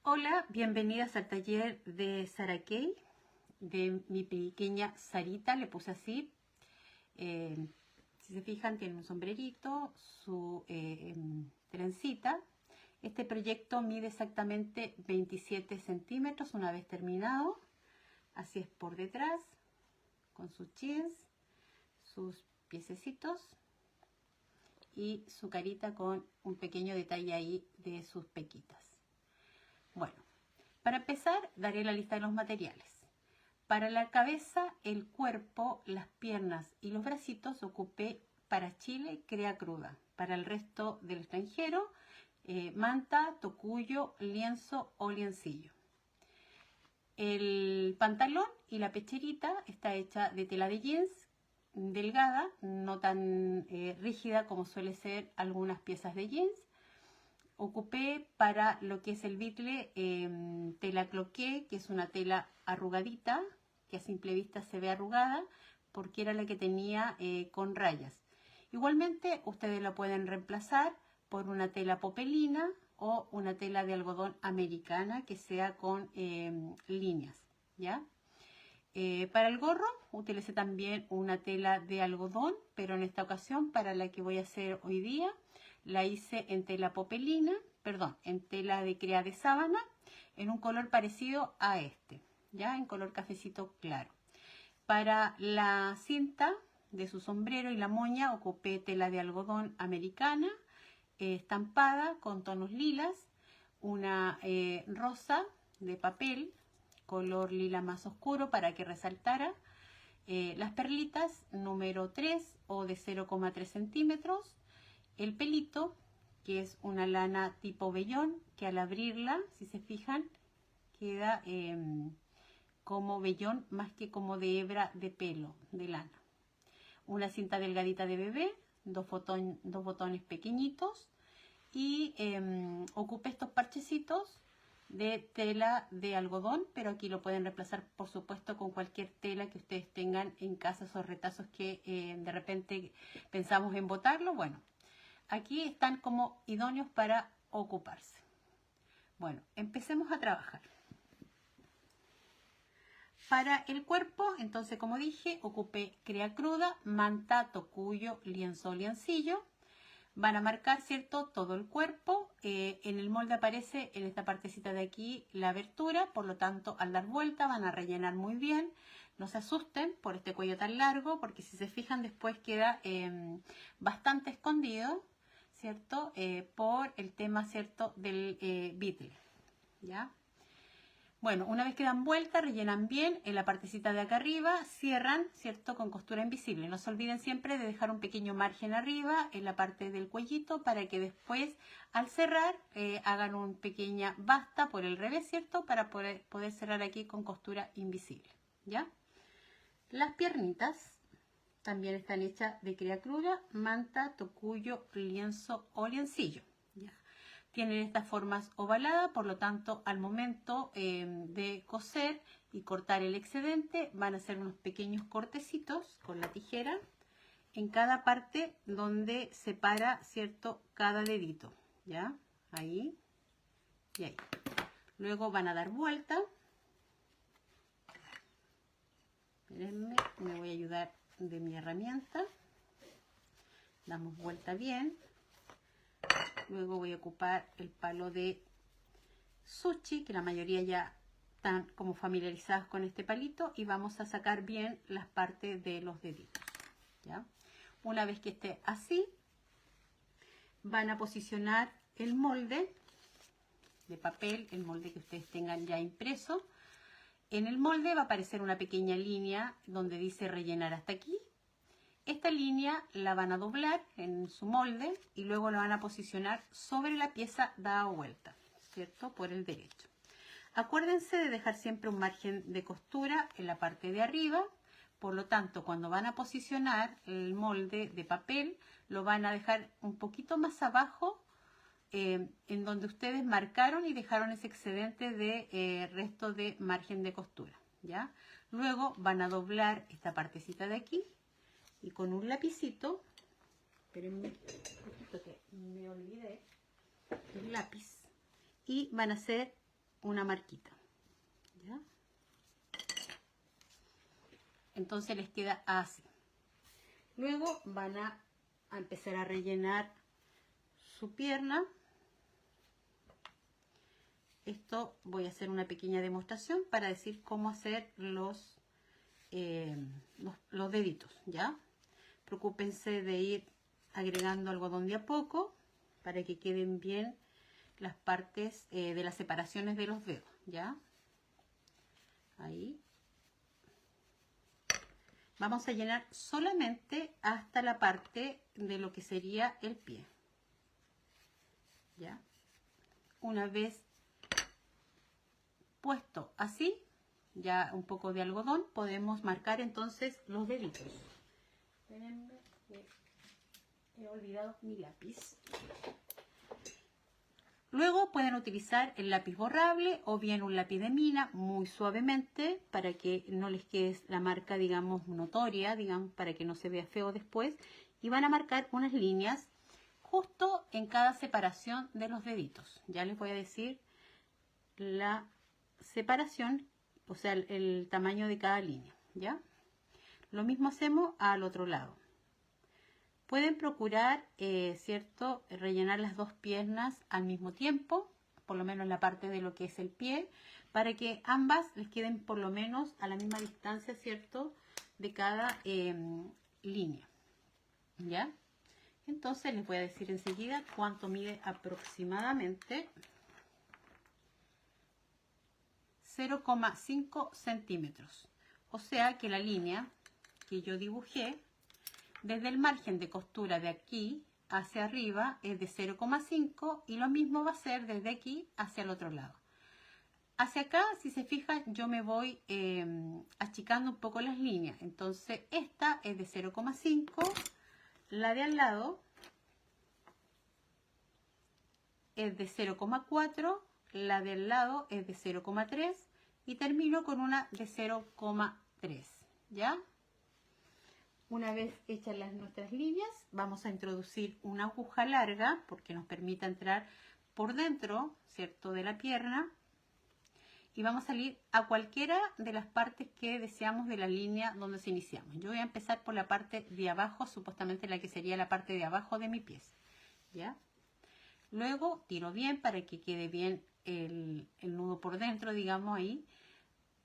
Hola, bienvenidas al taller de Sara Kay, de mi pequeña Sarita, le puse así. Si se fijan, tiene un sombrerito, su trencita. Este proyecto mide exactamente 27 centímetros una vez terminado. Así es por detrás, con sus jeans, sus piececitos y su carita con un pequeño detalle ahí de sus pequitas. Bueno, para empezar daré la lista de los materiales. Para la cabeza, el cuerpo, las piernas y los bracitos ocupé para Chile crea cruda. Para el resto del extranjero, manta, tocuyo, lienzo o liencillo. El pantalón y la pecherita está hecha de tela de jeans delgada, no tan rígida como suele ser algunas piezas de jeans. Ocupé para lo que es el bitle tela cloqué, que es una tela arrugadita, que a simple vista se ve arrugada, porque era la que tenía con rayas. Igualmente ustedes la pueden reemplazar por una tela popelina o una tela de algodón americana que sea con líneas, ¿ya? Para el gorro utilicé también una tela de algodón, pero en esta ocasión para la que voy a hacer hoy día la hice en tela popelina, perdón, en tela de crea de sábana, en un color parecido a este, ya en color cafecito claro. Para la cinta de su sombrero y la moña ocupé tela de algodón americana, estampada con tonos lilas, una rosa de papel, color lila más oscuro para que resaltara, las perlitas número 3 o de 0,3 centímetros, el pelito, que es una lana tipo vellón, que al abrirla, si se fijan, queda como vellón más que como de hebra de pelo, de lana. Una cinta delgadita de bebé, dos botones pequeñitos y ocupé estos parchecitos de tela de algodón, pero aquí lo pueden reemplazar por supuesto con cualquier tela que ustedes tengan en casa, esos retazos que de repente pensamos en botarlo, bueno. Aquí están como idóneos para ocuparse. Bueno, empecemos a trabajar. Para el cuerpo, entonces, como dije, ocupé crea cruda, manta, tocuyo, lienzo, liencillo. Van a marcar, ¿cierto?, todo el cuerpo. En el molde aparece en esta partecita de aquí la abertura, por lo tanto, al dar vuelta van a rellenar muy bien. No se asusten por este cuello tan largo, porque si se fijan después queda bastante escondido, ¿cierto? Por el tema, ¿cierto?, del bitle, ¿ya? Bueno, una vez que dan vuelta, rellenan bien en la partecita de acá arriba, cierran, ¿cierto?, con costura invisible. No se olviden siempre de dejar un pequeño margen arriba en la parte del cuellito para que después, al cerrar, hagan una pequeña basta por el revés, ¿cierto?, para poder cerrar aquí con costura invisible, ¿ya? Las piernitas también están hechas de crea cruda, manta, tocuyo, lienzo o liencillo, ¿ya? Tienen estas formas ovaladas, por lo tanto, al momento de coser y cortar el excedente, van a hacer unos pequeños cortecitos con la tijera en cada parte donde separa, ¿cierto?, cada dedito, ¿ya? Ahí y ahí. Luego van a dar vuelta. Espérenme, me voy a ayudar de mi herramienta. Damos vuelta bien. Luego voy a ocupar el palo de sushi, que la mayoría ya están como familiarizadas con este palito, y vamos a sacar bien las partes de los deditos, ¿ya? Una vez que esté así, van a posicionar el molde de papel, el molde que ustedes tengan ya impreso. En el molde va a aparecer una pequeña línea donde dice rellenar hasta aquí. Esta línea la van a doblar en su molde y luego la van a posicionar sobre la pieza dada vuelta, ¿cierto?, por el derecho. Acuérdense de dejar siempre un margen de costura en la parte de arriba. Por lo tanto, cuando van a posicionar el molde de papel, lo van a dejar un poquito más abajo, en donde ustedes marcaron y dejaron ese excedente de resto de margen de costura, ¿ya? Luego van a doblar esta partecita de aquí y con un lapicito, espérenme un poquito que me olvidé el lápiz, y van a hacer una marquita, ¿ya? Entonces les queda así. Luego van a empezar a rellenar su pierna. Esto voy a hacer una pequeña demostración para decir cómo hacer los deditos, ¿ya? Preocúpense de ir agregando algodón de a poco para que queden bien las partes de las separaciones de los dedos, ¿ya? Ahí. Vamos a llenar solamente hasta la parte de lo que sería el pie, ¿ya? Una vez puesto así, ya un poco de algodón, podemos marcar entonces los deditos. Espérenme, he olvidado mi lápiz. Luego pueden utilizar el lápiz borrable o bien un lápiz de mina muy suavemente para que no les quede la marca, digamos, notoria, digamos, para que no se vea feo después. Y van a marcar unas líneas justo en cada separación de los deditos. Ya les voy a decir la separación, o sea, el tamaño de cada línea, ¿ya? Lo mismo hacemos al otro lado. Pueden procurar, ¿cierto?, rellenar las dos piernas al mismo tiempo, por lo menos la parte de lo que es el pie, para que ambas les queden por lo menos a la misma distancia, ¿cierto?, de cada línea, ¿ya? Entonces les voy a decir enseguida cuánto mide aproximadamente. 0,5 centímetros. O sea que la línea que yo dibujé desde el margen de costura de aquí hacia arriba es de 0,5 y lo mismo va a ser desde aquí hacia el otro lado. Hacia acá, si se fijan, yo me voy achicando un poco las líneas. Entonces esta es de 0,5, la de al lado es de 0,4, la del lado es de 0,3 y termino con una de 0,3, ¿ya? Una vez hechas nuestras líneas, vamos a introducir una aguja larga porque nos permita entrar por dentro, ¿cierto?, de la pierna, y vamos a salir a cualquiera de las partes que deseamos de la línea donde se iniciamos. Yo voy a empezar por la parte de abajo, supuestamente la que sería la parte de abajo de mi pie, ¿ya? Luego tiro bien para que quede bien el nudo por dentro, digamos ahí.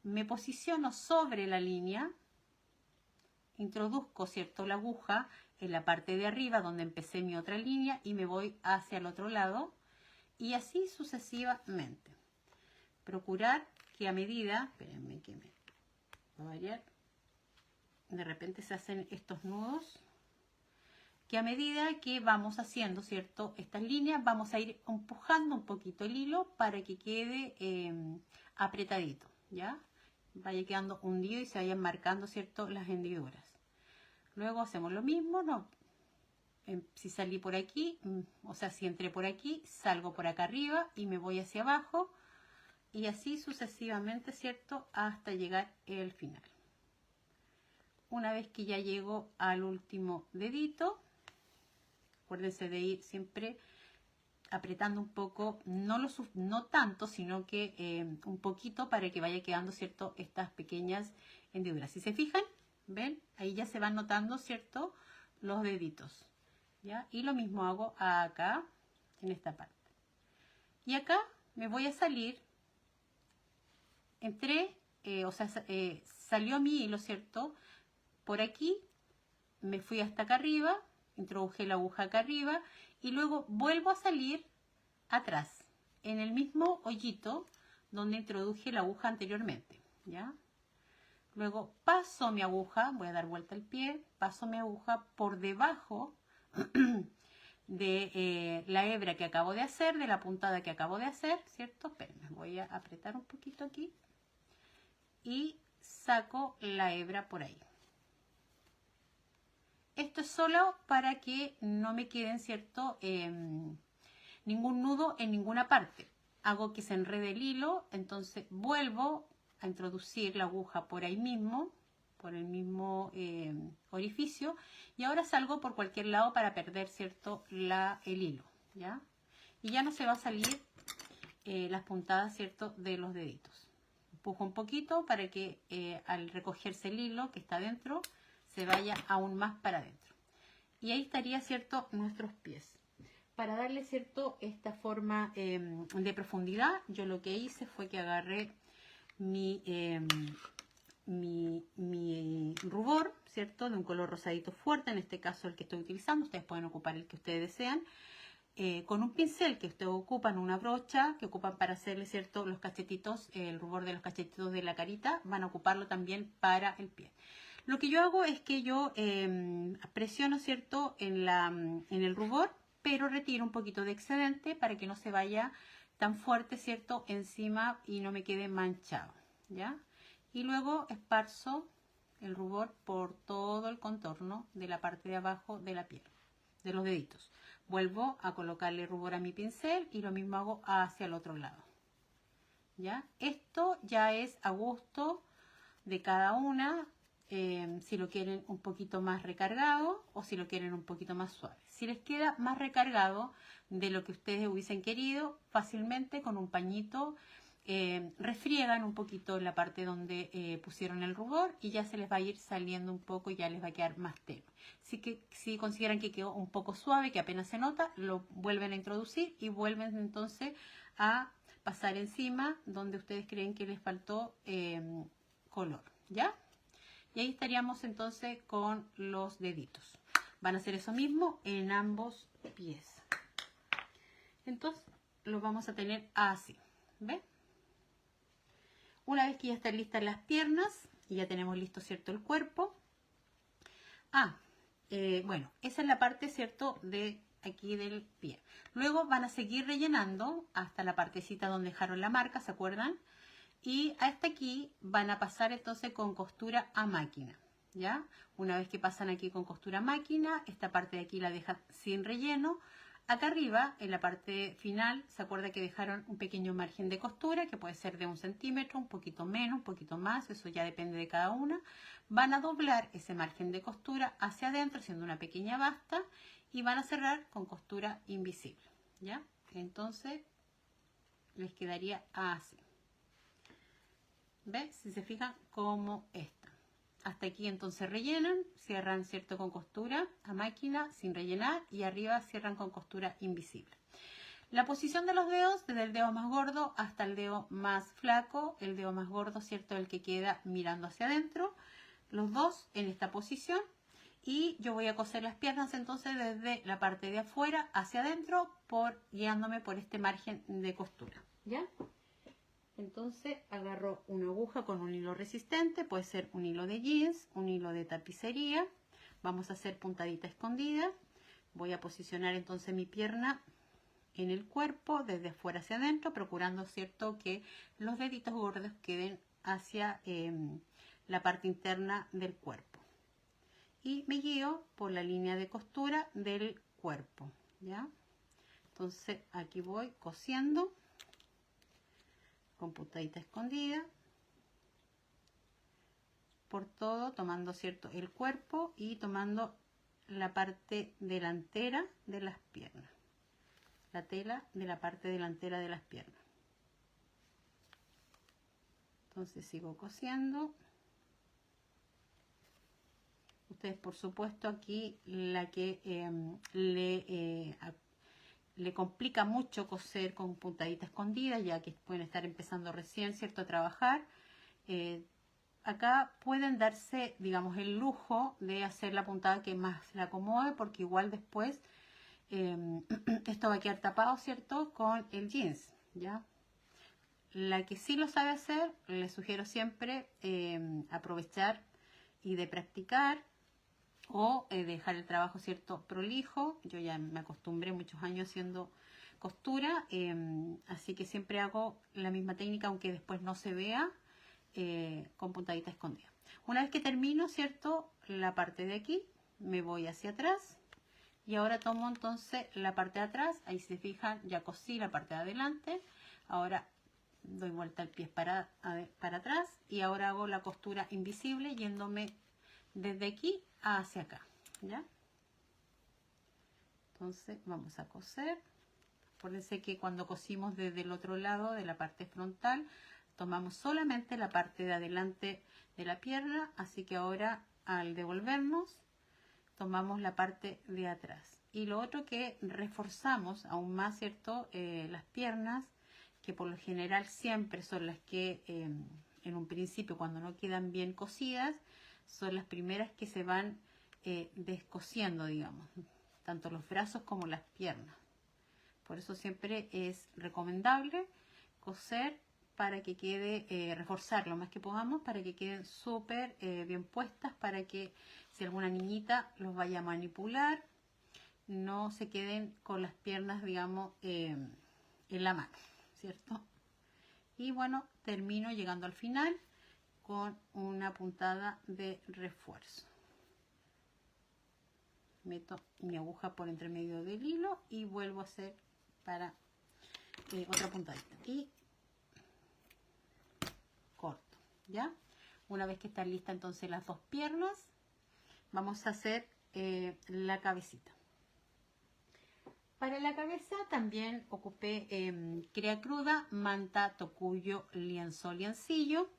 Me posiciono sobre la línea, introduzco, ¿cierto?, la aguja en la parte de arriba donde empecé mi otra línea y me voy hacia el otro lado y así sucesivamente. Procurar que a medida, espérenme que me va a variar, de repente se hacen estos nudos, que a medida que vamos haciendo, ¿cierto?, estas líneas, vamos a ir empujando un poquito el hilo para que quede apretadito, ¿ya? Vaya quedando hundido y se vayan marcando, ¿cierto?, las hendiduras. Luego hacemos lo mismo, ¿no? Si salí por aquí, o sea, si entré por aquí, salgo por acá arriba y me voy hacia abajo y así sucesivamente, ¿cierto?, hasta llegar al final. Una vez que ya llego al último dedito, acuérdense de ir siempre apretando un poco, no tanto, sino que un poquito para que vaya quedando, ¿cierto?, estas pequeñas hendiduras. Si se fijan, ven, ahí ya se van notando, ¿cierto?, los deditos, ¿ya? Y lo mismo hago acá, en esta parte. Y acá me voy a salir, entré, o sea, salió mi hilo, ¿cierto?, por aquí, me fui hasta acá arriba, introduje la aguja acá arriba y luego vuelvo a salir atrás, en el mismo hoyito donde introduje la aguja anteriormente, ¿ya? Luego paso mi aguja, voy a dar vuelta al pie, paso mi aguja por debajo de la hebra que acabo de hacer, de la puntada que acabo de hacer, ¿cierto? Espérenme, voy a apretar un poquito aquí y saco la hebra por ahí. Esto es solo para que no me queden, ¿cierto?, ningún nudo en ninguna parte. Hago que se enrede el hilo, entonces vuelvo a introducir la aguja por ahí mismo, por el mismo orificio, y ahora salgo por cualquier lado para perder, ¿cierto?, el hilo, ¿ya? Y ya no se va a salir las puntadas, ¿cierto?, de los deditos. Empujo un poquito para que al recogerse el hilo que está dentro se vaya aún más para adentro. Y ahí estaría, ¿cierto?, nuestros pies. Para darle, ¿cierto?, esta forma de profundidad, yo lo que hice fue que agarré mi rubor, ¿cierto?, de un color rosadito fuerte, en este caso el que estoy utilizando. Ustedes pueden ocupar el que ustedes desean. Con un pincel que ustedes ocupan, una brocha que ocupan para hacerle, ¿cierto?, los cachetitos, el rubor de los cachetitos de la carita, van a ocuparlo también para el pie. Lo que yo hago es que yo presiono, ¿cierto?, en el rubor, pero retiro un poquito de excedente para que no se vaya tan fuerte, ¿cierto?, encima y no me quede manchado, ¿ya? Y luego esparzo el rubor por todo el contorno de la parte de abajo de la piel, de los deditos. Vuelvo a colocarle rubor a mi pincel y lo mismo hago hacia el otro lado, ¿ya? Esto ya es a gusto de cada una, si lo quieren un poquito más recargado o si lo quieren un poquito más suave. Si les queda más recargado de lo que ustedes hubiesen querido, fácilmente con un pañito refriegan un poquito la parte donde pusieron el rubor y ya se les va a ir saliendo un poco y ya les va a quedar más tenue. Si consideran que quedó un poco suave, que apenas se nota, lo vuelven a introducir y vuelven entonces a pasar encima donde ustedes creen que les faltó color, ¿ya? Y ahí estaríamos entonces con los deditos. Van a hacer eso mismo en ambos pies. Entonces lo vamos a tener así, ¿ven? Una vez que ya están listas las piernas y ya tenemos listo, ¿cierto?, el cuerpo. Bueno, esa es la parte, ¿cierto?, de aquí del pie. Luego van a seguir rellenando hasta la partecita donde dejaron la marca, ¿se acuerdan? Y hasta aquí van a pasar entonces con costura a máquina, ¿ya? Una vez que pasan aquí con costura a máquina, esta parte de aquí la dejan sin relleno. Acá arriba, en la parte final, se acuerda que dejaron un pequeño margen de costura, que puede ser de 1 centímetro, un poquito menos, un poquito más, eso ya depende de cada una. Van a doblar ese margen de costura hacia adentro, haciendo una pequeña basta, y van a cerrar con costura invisible, ¿ya? Entonces, les quedaría así. ¿Ves? Si se fijan, como esta. Hasta aquí entonces rellenan, cierran, ¿cierto?, con costura a máquina sin rellenar y arriba cierran con costura invisible. La posición de los dedos, desde el dedo más gordo hasta el dedo más flaco, el dedo más gordo, ¿cierto?, el que queda mirando hacia adentro, los dos en esta posición. Y yo voy a coser las piernas entonces desde la parte de afuera hacia adentro, guiándome por este margen de costura, ¿ya? Entonces agarro una aguja con un hilo resistente, puede ser un hilo de jeans, un hilo de tapicería. Vamos a hacer puntadita escondida. Voy a posicionar entonces mi pierna en el cuerpo, desde afuera hacia adentro, procurando, ¿cierto?, que los deditos gordos queden hacia la parte interna del cuerpo. Y me guío por la línea de costura del cuerpo, ¿ya? Entonces aquí voy cosiendo con puntadita escondida por todo, tomando, ¿cierto?, el cuerpo y tomando la parte delantera de las piernas, la tela de la parte delantera de las piernas. Entonces sigo cosiendo. Ustedes, por supuesto, aquí la que le complica mucho coser con puntadita escondida, ya que pueden estar empezando recién, ¿cierto?, a trabajar. Acá pueden darse, digamos, el lujo de hacer la puntada que más le acomode, porque igual después esto va a quedar tapado, ¿cierto?, con el jeans, ¿ya? La que sí lo sabe hacer, les sugiero siempre aprovechar y de practicar o dejar el trabajo, ¿cierto?, prolijo. Yo ya me acostumbré muchos años haciendo costura, así que siempre hago la misma técnica, aunque después no se vea, con puntadita escondida. Una vez que termino, ¿cierto?, la parte de aquí, me voy hacia atrás y ahora tomo entonces la parte de atrás. Ahí se fijan, ya cosí la parte de adelante. Ahora doy vuelta el pie para atrás y ahora hago la costura invisible yéndome desde aquí hacia acá, ¿ya? Entonces vamos a coser Acuérdense que cuando cosimos desde el otro lado de la parte frontal, tomamos solamente la parte de adelante de la pierna, así que ahora al devolvernos, tomamos la parte de atrás. Y lo otro que reforzamos aún más, ¿cierto? Las piernas, que por lo general siempre son las que en un principio, cuando no quedan bien cosidas, son las primeras que se van descosiendo, digamos, tanto los brazos como las piernas. Por eso siempre es recomendable coser para que quede, reforzar lo más que podamos para que queden súper bien puestas, para que si alguna niñita los vaya a manipular, no se queden con las piernas, digamos, en la mano, ¿cierto? Y bueno, termino llegando al final con una puntada de refuerzo. Meto mi aguja por entre medio del hilo y vuelvo a hacer para otra puntadita y corto, ¿ya? Una vez que están listas entonces las dos piernas, vamos a hacer la cabecita. Para la cabeza también ocupé crea cruda, manta, tocuyo, lienzo, liencillo.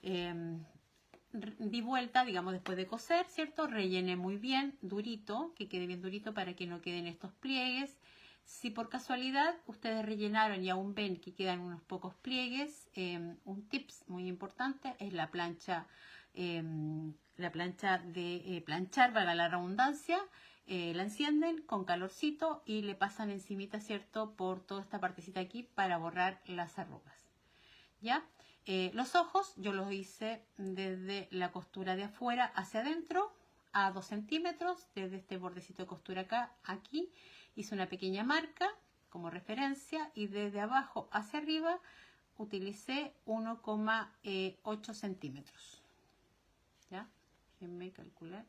Di vuelta, digamos, después de coser, ¿cierto? Rellené muy bien, durito, que quede bien durito para que no queden estos pliegues. Si por casualidad ustedes rellenaron y aún ven que quedan unos pocos pliegues, un tips muy importante es la plancha de planchar, valga la redundancia. La encienden con calorcito y le pasan encimita, ¿cierto? Por toda esta partecita aquí para borrar las arrugas, ¿ya? Los ojos yo los hice desde la costura de afuera hacia adentro a 2 centímetros, desde este bordecito de costura acá, aquí, hice una pequeña marca como referencia y desde abajo hacia arriba utilicé 1,8 centímetros, ¿ya? Déjenme calcular.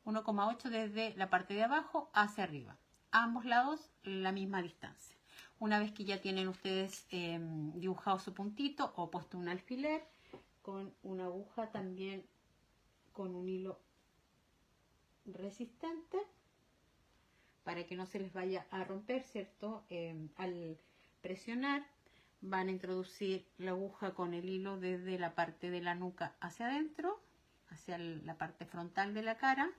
1,8 desde la parte de abajo hacia arriba. Ambos lados la misma distancia. Una vez que ya tienen ustedes dibujado su puntito o puesto un alfiler, con una aguja también con un hilo resistente para que no se les vaya a romper, ¿cierto? Al presionar van a introducir la aguja con el hilo desde la parte de la nuca hacia adentro, hacia la parte frontal de la cara.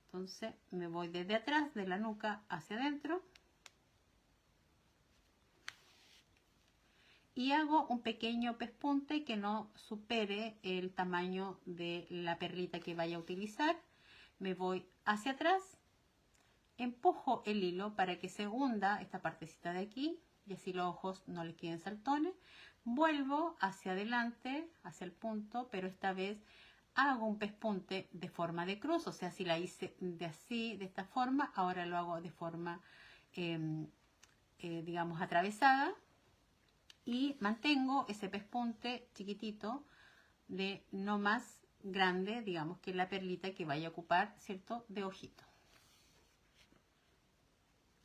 Entonces me voy desde atrás de la nuca hacia adentro y hago un pequeño pespunte que no supere el tamaño de la perlita que vaya a utilizar. Me voy hacia atrás, empujo el hilo para que se hunda esta partecita de aquí y así los ojos no les queden saltones. Vuelvo hacia adelante, hacia el punto, pero esta vez hago un pespunte de forma de cruz, o sea, si la hice de esta forma, ahora lo hago de forma, digamos, atravesada y mantengo ese pespunte chiquitito de no más grande, digamos, que la perlita que vaya a ocupar, ¿cierto?, de ojito.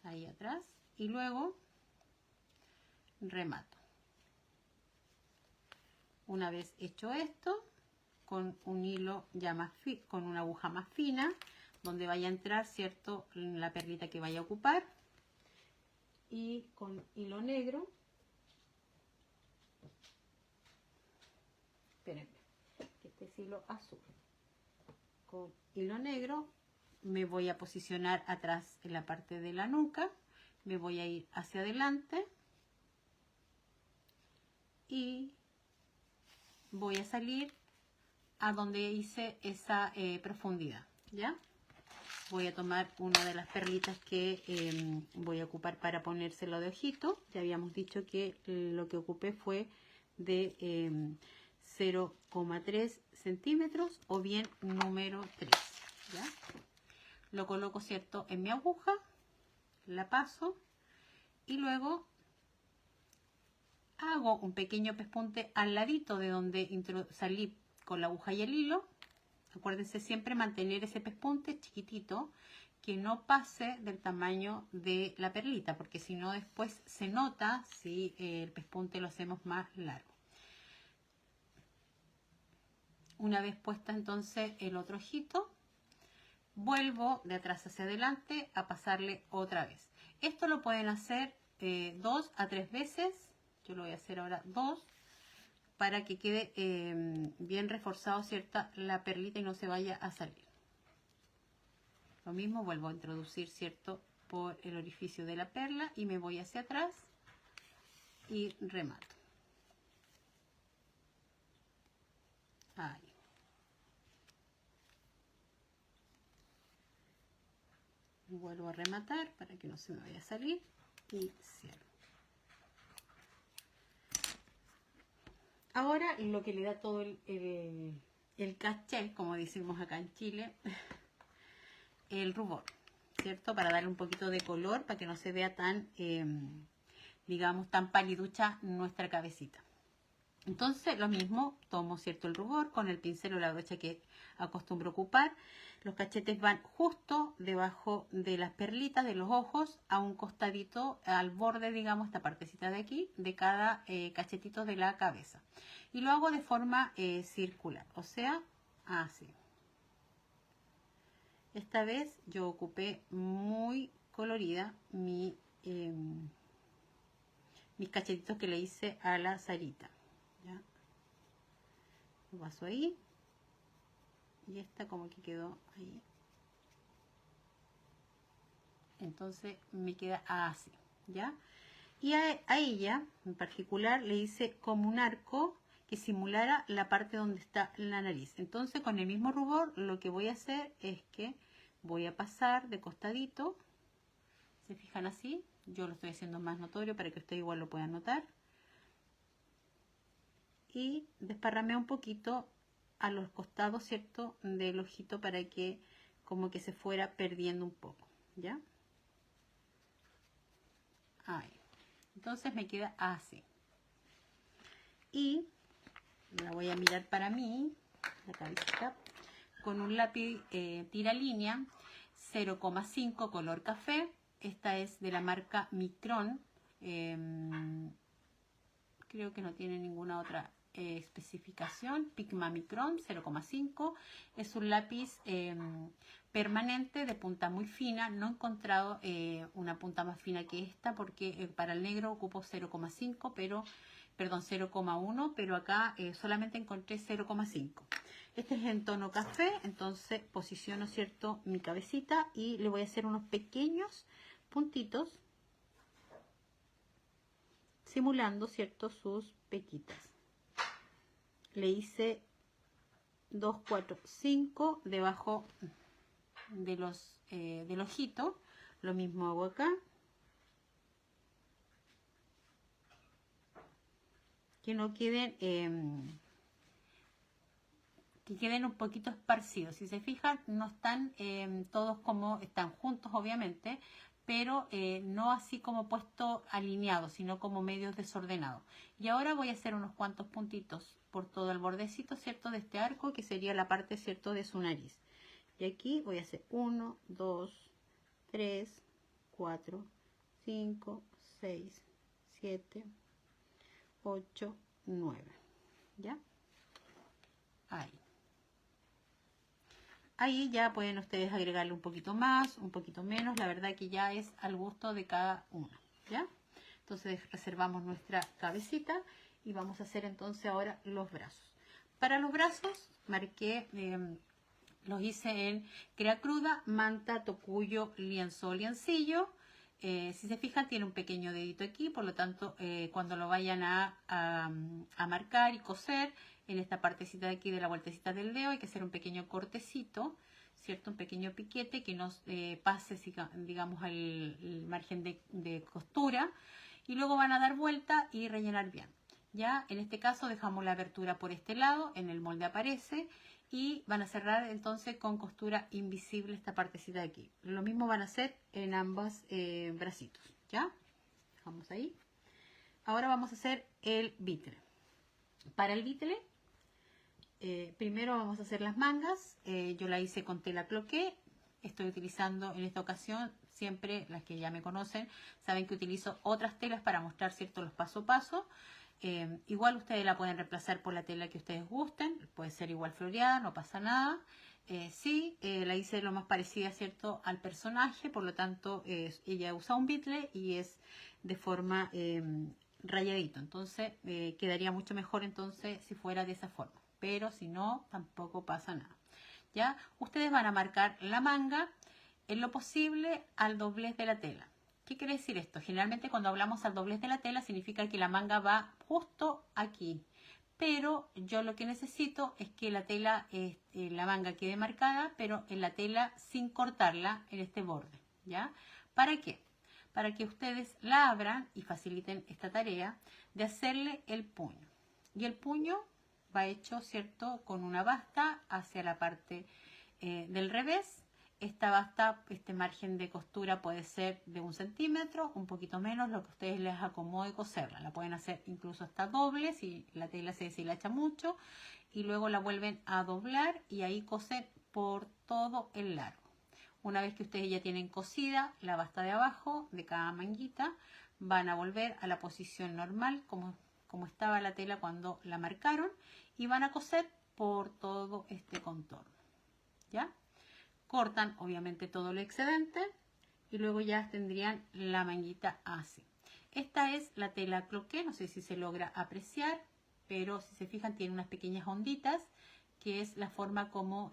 Ahí atrás y luego remato. Una vez hecho esto, con un hilo ya más con una aguja más fina donde vaya a entrar, cierto, la perlita que vaya a ocupar, y con hilo negro, espérenme, que este es hilo azul, con hilo negro me voy a posicionar atrás en la parte de la nuca, me voy a ir hacia adelante y voy a salir a donde hice esa profundidad, ¿ya? Voy a tomar una de las perlitas que voy a ocupar para ponérselo de ojito. Ya habíamos dicho que lo que ocupé fue de 0,3 centímetros o bien número 3, ¿ya? Lo coloco, ¿cierto?, en mi aguja, la paso y luego hago un pequeño pespunte al ladito de donde salí con la aguja y el hilo. Acuérdense siempre mantener ese pespunte chiquitito, que no pase del tamaño de la perlita, porque si no después se nota si el pespunte lo hacemos más largo. Una vez puesta entonces el otro ojito, vuelvo de atrás hacia adelante a pasarle otra vez. Esto lo pueden hacer 2 a 3 veces. Yo lo voy a hacer ahora 2 para que quede bien reforzado, ¿cierto? La perlita y no se vaya a salir. Lo mismo vuelvo a introducir, ¿cierto? Por el orificio de la perla y me voy hacia atrás y remato. Ahí. Vuelvo a rematar para que no se me vaya a salir y cierro. Ahora lo que le da todo el caché, como decimos acá en Chile, el rubor, ¿cierto? Para darle un poquito de color, para que no se vea tan, digamos, tan paliducha nuestra cabecita. Entonces, lo mismo, tomo, ¿cierto? El rubor con el pincel o la brocha que acostumbro ocupar. Los cachetes van justo debajo de las perlitas de los ojos, a un costadito, al borde, digamos, esta partecita de aquí, de cada cachetito de la cabeza. Y lo hago de forma circular, o sea, así. Esta vez yo ocupé muy colorida mis cachetitos que le hice a la Sarita. ¿Ya? Lo paso ahí. Y esta como que quedó ahí. Entonces me queda así, ¿ya? Y a ella, en particular, le hice como un arco que simulara la parte donde está la nariz. Entonces, con el mismo rubor, lo que voy a hacer es que voy a pasar de costadito. ¿Se fijan así? Yo lo estoy haciendo más notorio para que ustedes igual lo puedan notar. Y desparramé un poquito a los costados, ¿cierto? Del ojito para que como que se fuera perdiendo un poco, ¿ya? Ahí. Entonces me queda así. Y la voy a mirar para mí, la cabecita, con un lápiz tira línea 0,5 color café. Esta es de la marca Micron. Creo que no tiene ninguna otra especificación. Pigma Micron 0,5. Es un lápiz permanente de punta muy fina. No he encontrado una punta más fina que esta porque para el negro ocupo 0,5, pero perdón, 0,1, pero acá solamente encontré 0,5. Este es en tono café, entonces posiciono, ¿cierto?, mi cabecita y le voy a hacer unos pequeños puntitos simulando, ¿cierto?, sus pequitas. Le hice 2, 4, 5 debajo de del ojito. Lo mismo hago acá. Que no queden, que queden un poquito esparcidos. Si se fijan, no están todos como están juntos, obviamente, pero no así como puesto alineado, sino como medio desordenado. Y ahora voy a hacer unos cuantos puntitos por todo el bordecito, ¿cierto?, de este arco, que sería la parte, ¿cierto?, de su nariz. Y aquí voy a hacer 1, 2, 3, 4, 5, 6, 7, 8, 9, ¿ya? Ahí ya pueden ustedes agregarle un poquito más, un poquito menos, la verdad que ya es al gusto de cada uno, ¿ya? Entonces reservamos nuestra cabecita y vamos a hacer entonces ahora los brazos. Para los brazos marqué, los hice en crea cruda, manta, tocuyo, lienzo, liencillo. Si se fijan, tiene un pequeño dedito aquí, por lo tanto, cuando lo vayan a marcar y coser, en esta partecita de aquí de la vueltecita del dedo hay que hacer un pequeño cortecito, ¿cierto? Un pequeño piquete que nos pase, digamos, el margen de costura. Y luego van a dar vuelta y rellenar bien. Ya, en este caso dejamos la abertura por este lado, en el molde aparece. Y van a cerrar entonces con costura invisible esta partecita de aquí. Lo mismo van a hacer en ambos bracitos, ¿ya? Dejamos ahí. Ahora vamos a hacer el bitle. Para el bitle, primero vamos a hacer las mangas. Yo la hice con tela cloqué. Estoy utilizando en esta ocasión, siempre las que ya me conocen, saben que utilizo otras telas para mostrar, ¿cierto?, los paso a paso. Igual ustedes la pueden reemplazar por la tela que ustedes gusten, puede ser igual floreada, no pasa nada. sí, la hice lo más parecida, ¿cierto?, al personaje, por lo tanto ella usa un bitle y es de forma rayadito, entonces quedaría mucho mejor entonces si fuera de esa forma, pero si no, tampoco pasa nada. ¿Ya? Ustedes van a marcar la manga en lo posible al doblez de la tela. ¿Qué quiere decir esto? Generalmente cuando hablamos al doblez de la tela significa que la manga va justo aquí. Pero yo lo que necesito es que la tela, la manga quede marcada, pero en la tela sin cortarla en este borde. ¿Ya? ¿Para qué? Para que ustedes la abran y faciliten esta tarea de hacerle el puño. Y el puño va hecho, ¿cierto?, con una basta hacia la parte del revés. Esta basta, este margen de costura puede ser de 1 centímetro, un poquito menos, lo que a ustedes les acomode coserla. La pueden hacer incluso hasta doble si la tela se deshilacha mucho, y luego la vuelven a doblar y ahí cosen por todo el largo. Una vez que ustedes ya tienen cosida la basta de abajo de cada manguita, van a volver a la posición normal como estaba la tela cuando la marcaron, y van a coser por todo este contorno. ¿Ya? Cortan obviamente todo lo excedente y luego ya tendrían la manguita así. Esta es la tela cloqué, no sé si se logra apreciar, pero si se fijan tiene unas pequeñas onditas, que es la forma como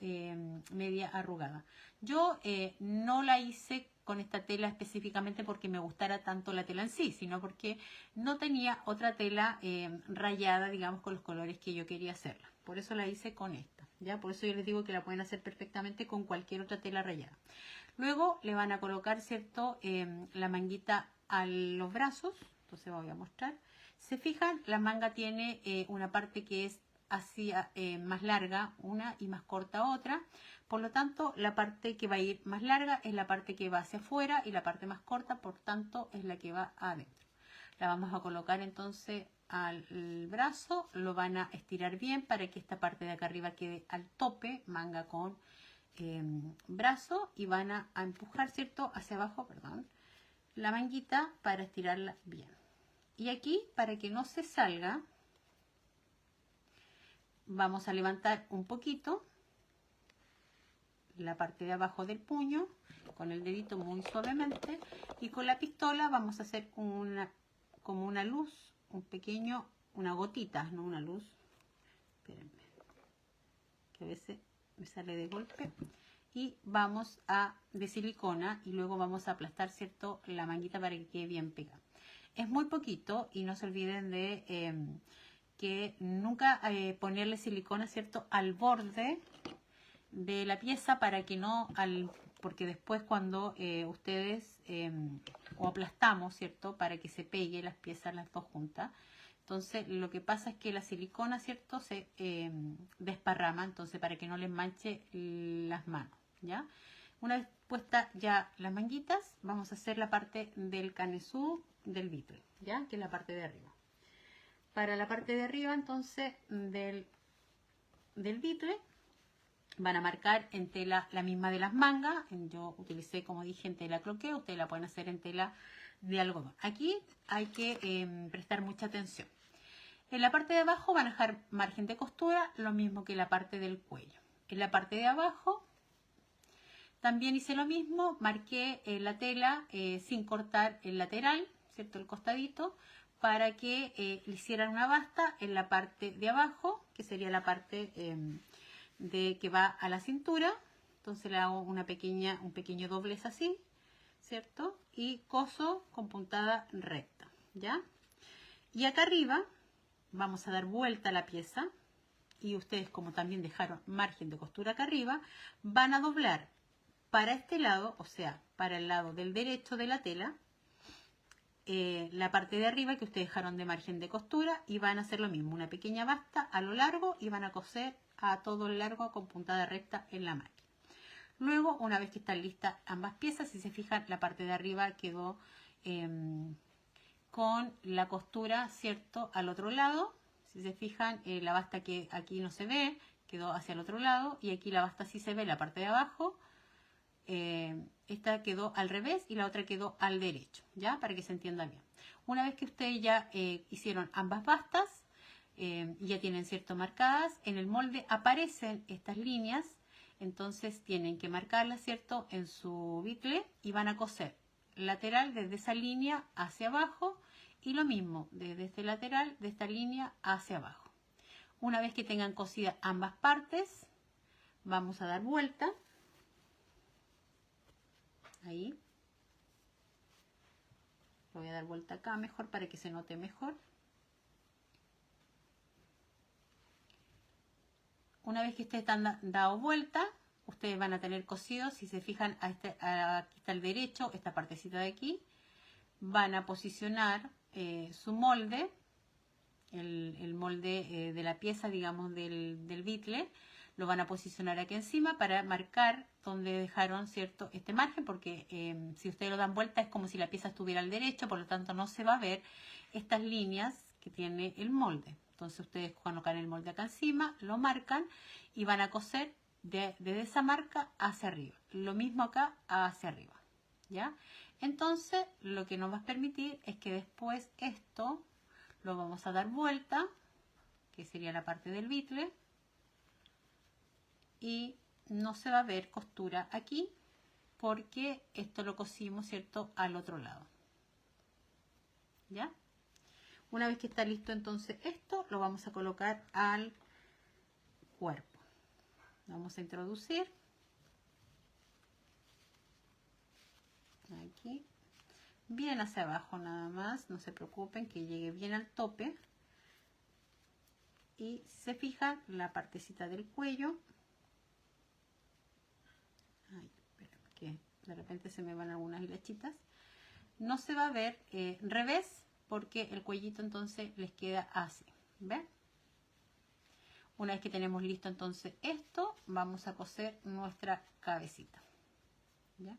media arrugada. Yo no la hice con esta tela específicamente porque me gustara tanto la tela en sí, sino porque no tenía otra tela rayada, digamos, con los colores que yo quería hacerla. Por eso la hice con esta, ¿ya? Por eso yo les digo que la pueden hacer perfectamente con cualquier otra tela rayada. Luego le van a colocar, ¿cierto?, la manguita a los brazos. Entonces voy a mostrar. Se fijan, la manga tiene una parte que es hacia más larga una y más corta otra, por lo tanto la parte que va a ir más larga es la parte que va hacia afuera y la parte más corta por tanto es la que va adentro. La vamos a colocar entonces al brazo, lo van a estirar bien para que esta parte de acá arriba quede al tope, manga con brazo, y van a empujar, ¿cierto?, hacia abajo, perdón, la manguita para estirarla bien. Y aquí, para que no se salga, vamos a levantar un poquito la parte de abajo del puño con el dedito muy suavemente, y con la pistola vamos a hacer como una luz, una gotita, no una luz, espérenme, que a veces me sale de golpe, y vamos a de silicona y luego vamos a aplastar, ¿cierto?, la manguita para que quede bien pegada. Es muy poquito y no se olviden de que nunca ponerle silicona, ¿cierto?, al borde de la pieza para que no, porque después cuando ustedes o aplastamos, ¿cierto?, para que se pegue las piezas las dos juntas, entonces lo que pasa es que la silicona, ¿cierto?, se desparrama, entonces para que no les manche las manos, ¿ya? Una vez puestas ya las manguitas, vamos a hacer la parte del canesú del bitle, ¿ya?, que es la parte de arriba. Para la parte de arriba, entonces, del bitle, van a marcar en tela la misma de las mangas. Yo utilicé, como dije, en tela cloqué. Ustedes la pueden hacer en tela de algodón. Aquí hay que prestar mucha atención. En la parte de abajo van a dejar margen de costura, lo mismo que en la parte del cuello. En la parte de abajo también hice lo mismo. Marqué la tela sin cortar el lateral, ¿cierto?, el costadito, para que le hicieran una basta en la parte de abajo, que sería la parte de que va a la cintura. Entonces le hago un pequeño doblez así, ¿cierto? Y coso con puntada recta, ¿ya? Y acá arriba vamos a dar vuelta a la pieza, y ustedes, como también dejaron margen de costura acá arriba, van a doblar para este lado, o sea, para el lado del derecho de la tela, la parte de arriba que ustedes dejaron de margen de costura, y van a hacer lo mismo, una pequeña basta a lo largo, y van a coser a todo el largo con puntada recta en la máquina. Luego, una vez que están listas ambas piezas, si se fijan, la parte de arriba quedó con la costura, ¿cierto?, al otro lado. Si se fijan, la basta que aquí no se ve, quedó hacia el otro lado, y aquí la basta sí se ve, la parte de abajo. Esta quedó al revés y la otra quedó al derecho, ¿ya? Para que se entienda bien. Una vez que ustedes ya hicieron ambas bastas, y ya tienen, ¿cierto?, marcadas, en el molde aparecen estas líneas. Entonces tienen que marcarla, ¿cierto?, en su bitle y van a coser lateral desde esa línea hacia abajo y lo mismo desde este lateral de esta línea hacia abajo. Una vez que tengan cosidas ambas partes, vamos a dar vuelta. Ahí. Lo voy a dar vuelta acá mejor para que se note mejor. Una vez que ustedes están dado vuelta, ustedes van a tener cosido, si se fijan, aquí está el derecho, esta partecita de aquí. Van a posicionar su molde, el molde de la pieza, digamos, del bitle. Lo van a posicionar aquí encima para marcar donde dejaron, ¿cierto?, este margen, porque si ustedes lo dan vuelta es como si la pieza estuviera al derecho, por lo tanto no se va a ver estas líneas que tiene el molde. Entonces ustedes colocan el molde acá encima, lo marcan y van a coser desde esa marca hacia arriba. Lo mismo acá hacia arriba, ¿ya? Entonces lo que nos va a permitir es que después esto lo vamos a dar vuelta, que sería la parte del bitle, y no se va a ver costura aquí porque esto lo cosimos, ¿cierto?, al otro lado, ¿ya? Una vez que está listo, entonces esto lo vamos a colocar al cuerpo. Vamos a introducir aquí, bien hacia abajo nada más, no se preocupen que llegue bien al tope. Y si se fijan, la partecita del cuello, ay, espera, que de repente se me van algunas hilachitas, no se va a ver revés porque el cuellito entonces les queda así, ¿ven? Una vez que tenemos listo entonces esto, vamos a coser nuestra cabecita, ¿ya?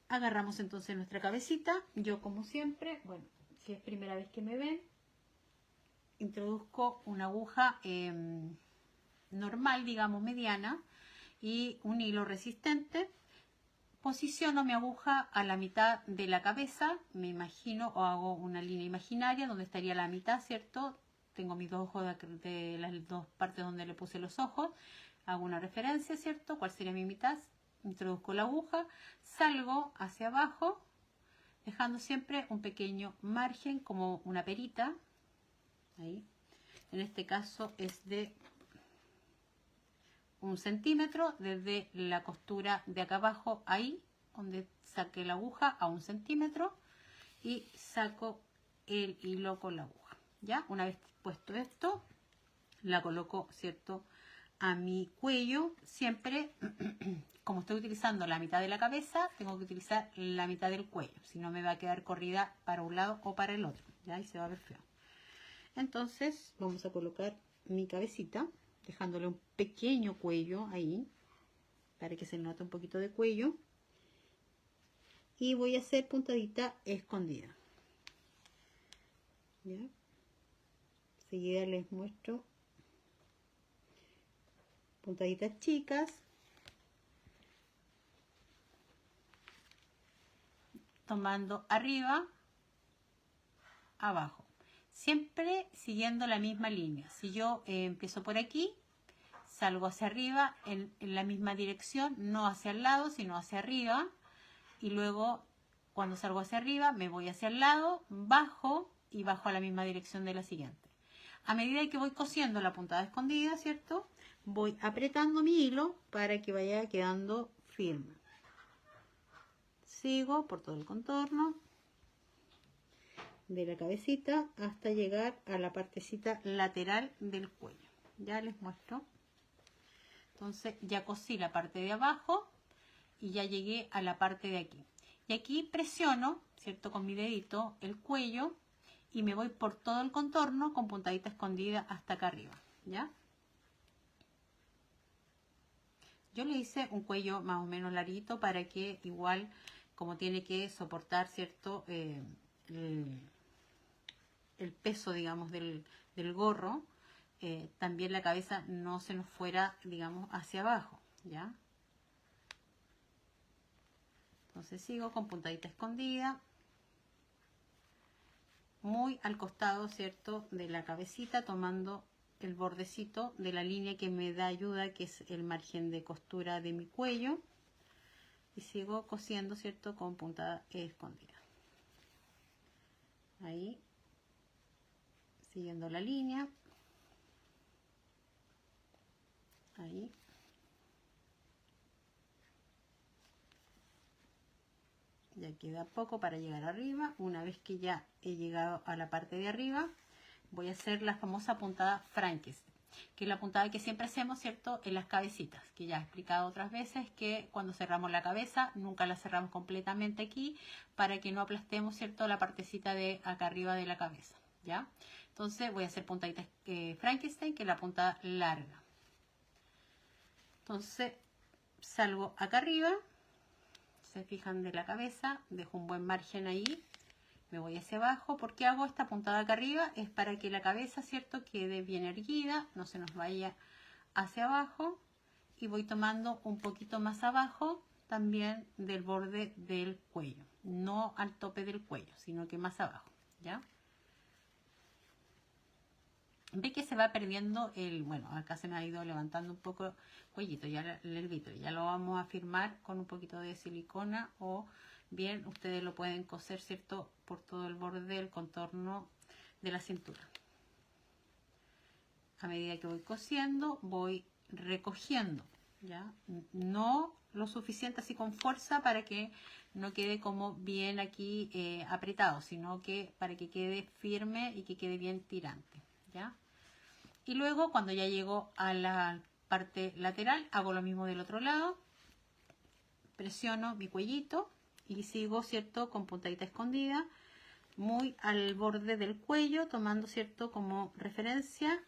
Agarramos entonces nuestra cabecita. Yo, como siempre, bueno, si es primera vez que me ven, introduzco una aguja normal, digamos mediana, y un hilo resistente. Posiciono mi aguja a la mitad de la cabeza, me imagino, o hago una línea imaginaria donde estaría la mitad, ¿cierto? Tengo mis dos ojos de las dos partes donde le puse los ojos, hago una referencia, ¿cierto? ¿Cuál sería mi mitad? Introduzco la aguja, salgo hacia abajo, dejando siempre un pequeño margen como una perita, ahí. En este caso es de 1 centímetro desde la costura de acá abajo, ahí donde saqué la aguja, a 1 centímetro, y saco el hilo con la aguja. Ya, una vez puesto esto, la coloco, ¿cierto?, a mi cuello. Siempre, como estoy utilizando la mitad de la cabeza, tengo que utilizar la mitad del cuello, si no me va a quedar corrida para un lado o para el otro, ya, y se va a ver feo. Entonces vamos a colocar mi cabecita, dejándole un pequeño cuello ahí, para que se note un poquito de cuello. Y voy a hacer puntadita escondida. ¿Ya? Enseguida les muestro puntaditas chicas. Tomando arriba, abajo. Siempre siguiendo la misma línea. Si yo empiezo por aquí, salgo hacia arriba en la misma dirección, no hacia el lado, sino hacia arriba. Y luego, cuando salgo hacia arriba, me voy hacia el lado, bajo y bajo a la misma dirección de la siguiente. A medida que voy cosiendo la puntada escondida, ¿cierto?, voy apretando mi hilo para que vaya quedando firme. Sigo por todo el contorno de la cabecita hasta llegar a la partecita lateral del cuello. Ya les muestro. Entonces ya cosí la parte de abajo y ya llegué a la parte de aquí. Y aquí presiono, ¿cierto?, con mi dedito el cuello y me voy por todo el contorno con puntadita escondida hasta acá arriba, ¿ya? Yo le hice un cuello más o menos larguito para que igual, como tiene que soportar, ¿cierto?, el peso, digamos, del gorro, también la cabeza no se nos fuera, digamos, hacia abajo, ¿ya? Entonces sigo con puntadita escondida, muy al costado, ¿cierto?, de la cabecita, tomando el bordecito de la línea que me da ayuda, que es el margen de costura de mi cuello, y sigo cosiendo, ¿cierto?, con puntada escondida. Ahí, siguiendo la línea. Ahí. Ya queda poco para llegar arriba. Una vez que ya he llegado a la parte de arriba, voy a hacer la famosa puntada Frankenstein, que es la puntada que siempre hacemos, ¿cierto?, en las cabecitas, que ya he explicado otras veces que cuando cerramos la cabeza, nunca la cerramos completamente aquí, para que no aplastemos, ¿cierto?, la partecita de acá arriba de la cabeza, ¿ya? Entonces voy a hacer puntadita Frankenstein, que es la puntada larga. Entonces salgo acá arriba, se fijan, de la cabeza, dejo un buen margen ahí, me voy hacia abajo. ¿Por qué hago esta puntada acá arriba? Es para que la cabeza, ¿cierto?, quede bien erguida, no se nos vaya hacia abajo, y voy tomando un poquito más abajo también del borde del cuello, no al tope del cuello, sino que más abajo, ¿ya? Ve que se va perdiendo el, bueno, acá se me ha ido levantando un poco el cuellito, ya el vítreo, ya lo vamos a firmar con un poquito de silicona, o bien ustedes lo pueden coser, ¿cierto?, por todo el borde del contorno de la cintura. A medida que voy cosiendo, voy recogiendo, ¿ya? No lo suficiente así con fuerza para que no quede como bien aquí apretado, sino que para que quede firme y que quede bien tirante, ¿ya? Y luego, cuando ya llego a la parte lateral, hago lo mismo del otro lado. Presiono mi cuellito y sigo, ¿cierto?, con puntadita escondida, muy al borde del cuello, tomando, ¿cierto?, como referencia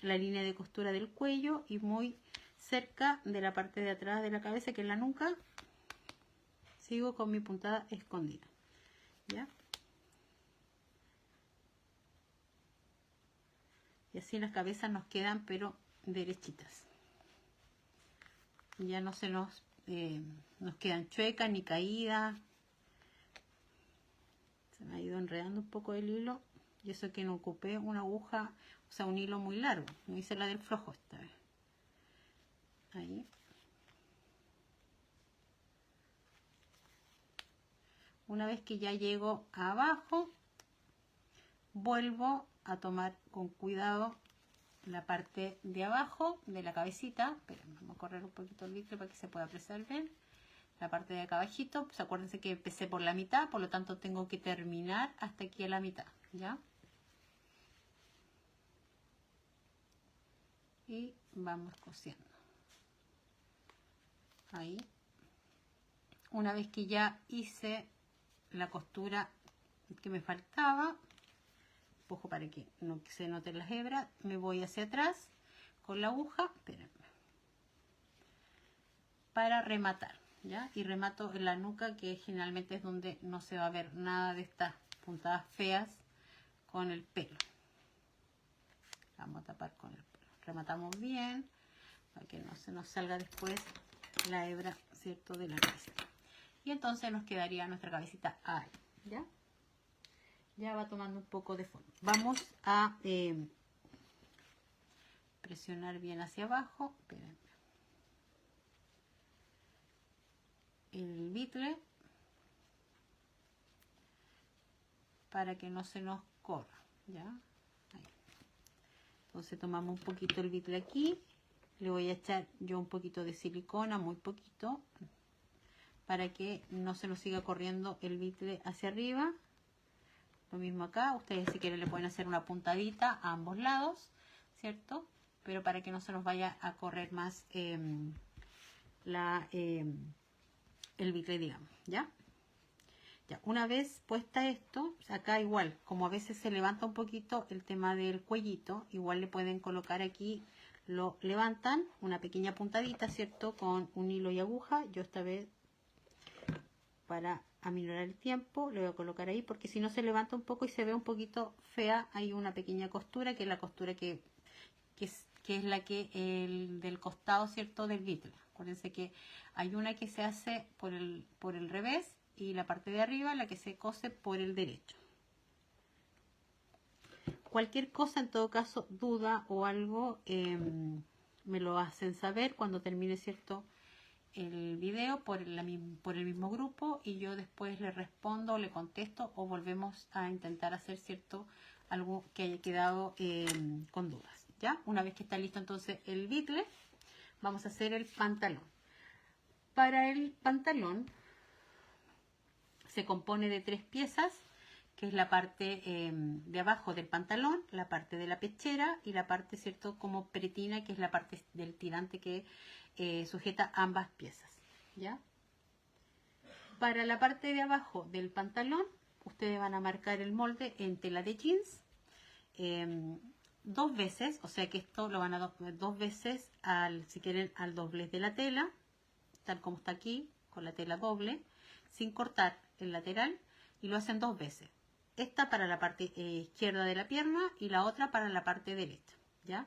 la línea de costura del cuello, y muy cerca de la parte de atrás de la cabeza, que es la nuca, sigo con mi puntada escondida, ¿ya? Y así las cabezas nos quedan pero derechitas. Ya no se nos quedan chuecas ni caídas. Se me ha ido enredando un poco el hilo, y eso que no ocupé una aguja, o sea, un hilo muy largo. No hice la del flojo esta vez. Ahí. Una vez que ya llego abajo, vuelvo a tomar con cuidado la parte de abajo de la cabecita. Esperen, vamos a correr un poquito el vídeo para que se pueda apreciar bien. La parte de acá abajito, pues acuérdense que empecé por la mitad, por lo tanto tengo que terminar hasta aquí a la mitad, ¿ya? Y vamos cosiendo. Ahí. Una vez que ya hice la costura que me faltaba, ojo para que no se noten las hebras, me voy hacia atrás con la aguja, espérenme, para rematar, ¿ya? Y remato en la nuca, que generalmente es donde no se va a ver nada de estas puntadas feas con el pelo. Vamos a tapar con el pelo. Rematamos bien para que no se nos salga después la hebra, ¿cierto?, de la cabeza. Y entonces nos quedaría nuestra cabecita ahí, ¿ya? Ya va tomando un poco de forma. Vamos a presionar bien hacia abajo. Espérenme. El bitle para que no se nos corra, ¿ya? Ahí. Entonces tomamos un poquito el bitle aquí, le voy a echar yo un poquito de silicona, muy poquito, para que no se nos siga corriendo el bitle hacia arriba. Lo mismo acá, ustedes si quieren le pueden hacer una puntadita a ambos lados, ¿cierto? Pero para que no se nos vaya a correr más el bitle, digamos, ¿ya? Ya, una vez puesta esto, acá igual, como a veces se levanta un poquito el tema del cuellito, igual le pueden colocar aquí, lo levantan, una pequeña puntadita, ¿cierto?, con un hilo y aguja. Yo esta vez, para aminorar el tiempo, le voy a colocar ahí, porque si no se levanta un poco y se ve un poquito fea. Hay una pequeña costura, que es la costura que es la que del costado, ¿cierto?, del bitle. Acuérdense que hay una que se hace por el revés, y la parte de arriba la que se cose por el derecho. Cualquier cosa, en todo caso, duda o algo, me lo hacen saber cuando termine, ¿cierto?, el video por el mismo grupo, y yo después le respondo, le contesto, o volvemos a intentar hacer, ¿cierto?, algo que haya quedado con dudas. ¿Ya? Una vez que está listo entonces el bitle, vamos a hacer el pantalón. Para el pantalón se compone de 3 piezas, que es la parte de abajo del pantalón, la parte de la pechera y la parte, ¿cierto?, como pretina, que es la parte del tirante que sujeta ambas piezas. ¿Ya? Para la parte de abajo del pantalón, ustedes van a marcar el molde en tela de jeans 2 veces, o sea que esto lo van a 2 veces, si quieren, al doblez de la tela, tal como está aquí, con la tela doble, sin cortar el lateral, y lo hacen 2 veces. Esta para la parte izquierda de la pierna y la otra para la parte derecha. ¿Ya?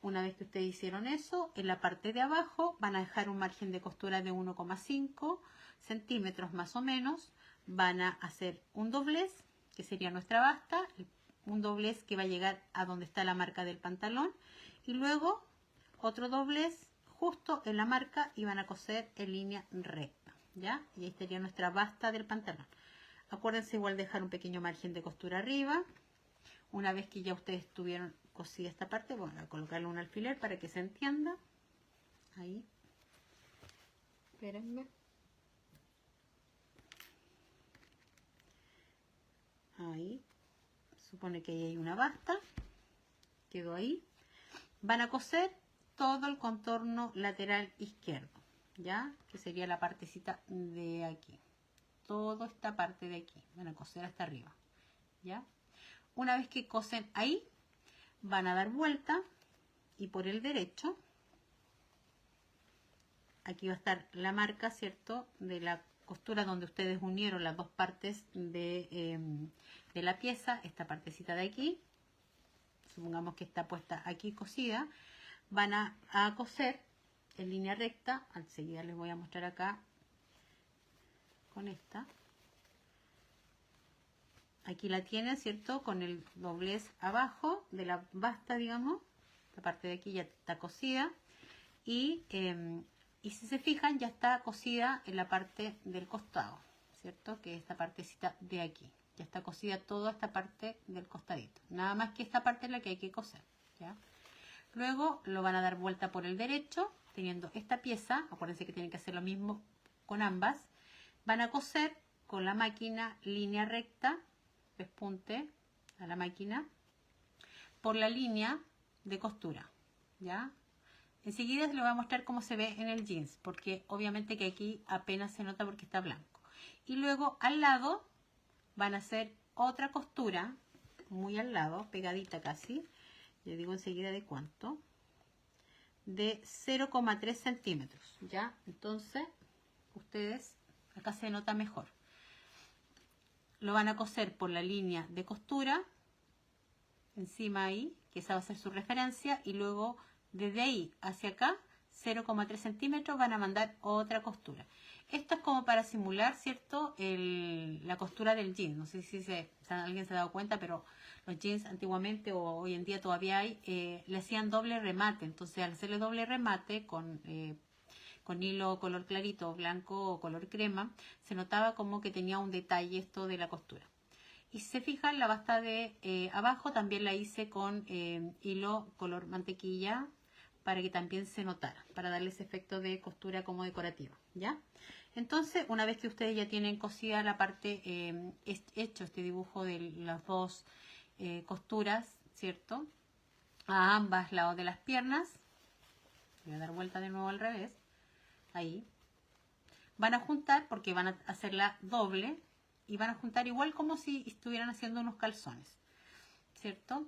Una vez que ustedes hicieron eso, en la parte de abajo van a dejar un margen de costura de 1,5 centímetros más o menos. Van a hacer un doblez, que sería nuestra basta, un doblez que va a llegar a donde está la marca del pantalón, y luego otro doblez justo en la marca, y van a coser en línea recta. ¿Ya? Y ahí estaría nuestra basta del pantalón. Acuérdense igual dejar un pequeño margen de costura arriba. Una vez que ya ustedes tuvieron cosida esta parte, bueno, a colocarle un alfiler para que se entienda. Ahí. Espérenme. Ahí. Supone que ahí hay una basta. Quedó ahí. Van a coser todo el contorno lateral izquierdo, ¿ya? Que sería la partecita de aquí. Toda esta parte de aquí. Van a coser hasta arriba, ¿ya? Una vez que cosen ahí, van a dar vuelta, y por el derecho, aquí va a estar la marca, ¿cierto?, de la costura donde ustedes unieron las 2 partes de la pieza. Esta partecita de aquí, supongamos que está puesta aquí cosida, van a coser en línea recta. Enseguida les voy a mostrar acá con esta. Aquí la tienen, ¿cierto?, con el doblez abajo de la basta, digamos. La parte de aquí ya está cosida. Y si se fijan, ya está cosida en la parte del costado, ¿cierto?, que es esta partecita de aquí. Ya está cosida toda esta parte del costadito. Nada más que esta parte es la que hay que coser, ¿ya? Luego lo van a dar vuelta por el derecho, teniendo esta pieza. Acuérdense que tienen que hacer lo mismo con ambas. Van a coser con la máquina línea recta, pespunte a la máquina, por la línea de costura, ¿ya? Enseguida les voy a mostrar cómo se ve en el jeans, porque obviamente que aquí apenas se nota porque está blanco. Y luego al lado van a hacer otra costura, muy al lado, pegadita casi. Les digo enseguida de cuánto. De 0,3 centímetros, ¿ya? Entonces, ustedes, acá se nota mejor. Lo van a coser por la línea de costura, encima ahí, que esa va a ser su referencia, y luego desde ahí hacia acá, 0,3 centímetros, van a mandar otra costura. Esto es como para simular, ¿cierto?, la costura del jeans. No sé si alguien se ha dado cuenta, pero los jeans antiguamente, o hoy en día todavía hay, le hacían doble remate. Entonces, al hacerle doble remate con hilo color clarito, blanco o color crema, se notaba como que tenía un detalle esto de la costura. Y si se fijan, la basta de abajo también la hice con hilo color mantequilla, para que también se notara, para darle ese efecto de costura como decorativa, ¿ya? Entonces, una vez que ustedes ya tienen cosida la parte, hecho este dibujo de las 2 costuras, ¿cierto?, a ambos lados de las piernas, voy a dar vuelta de nuevo al revés, ahí, van a juntar, porque van a hacerla doble, y van a juntar igual como si estuvieran haciendo unos calzones, ¿cierto?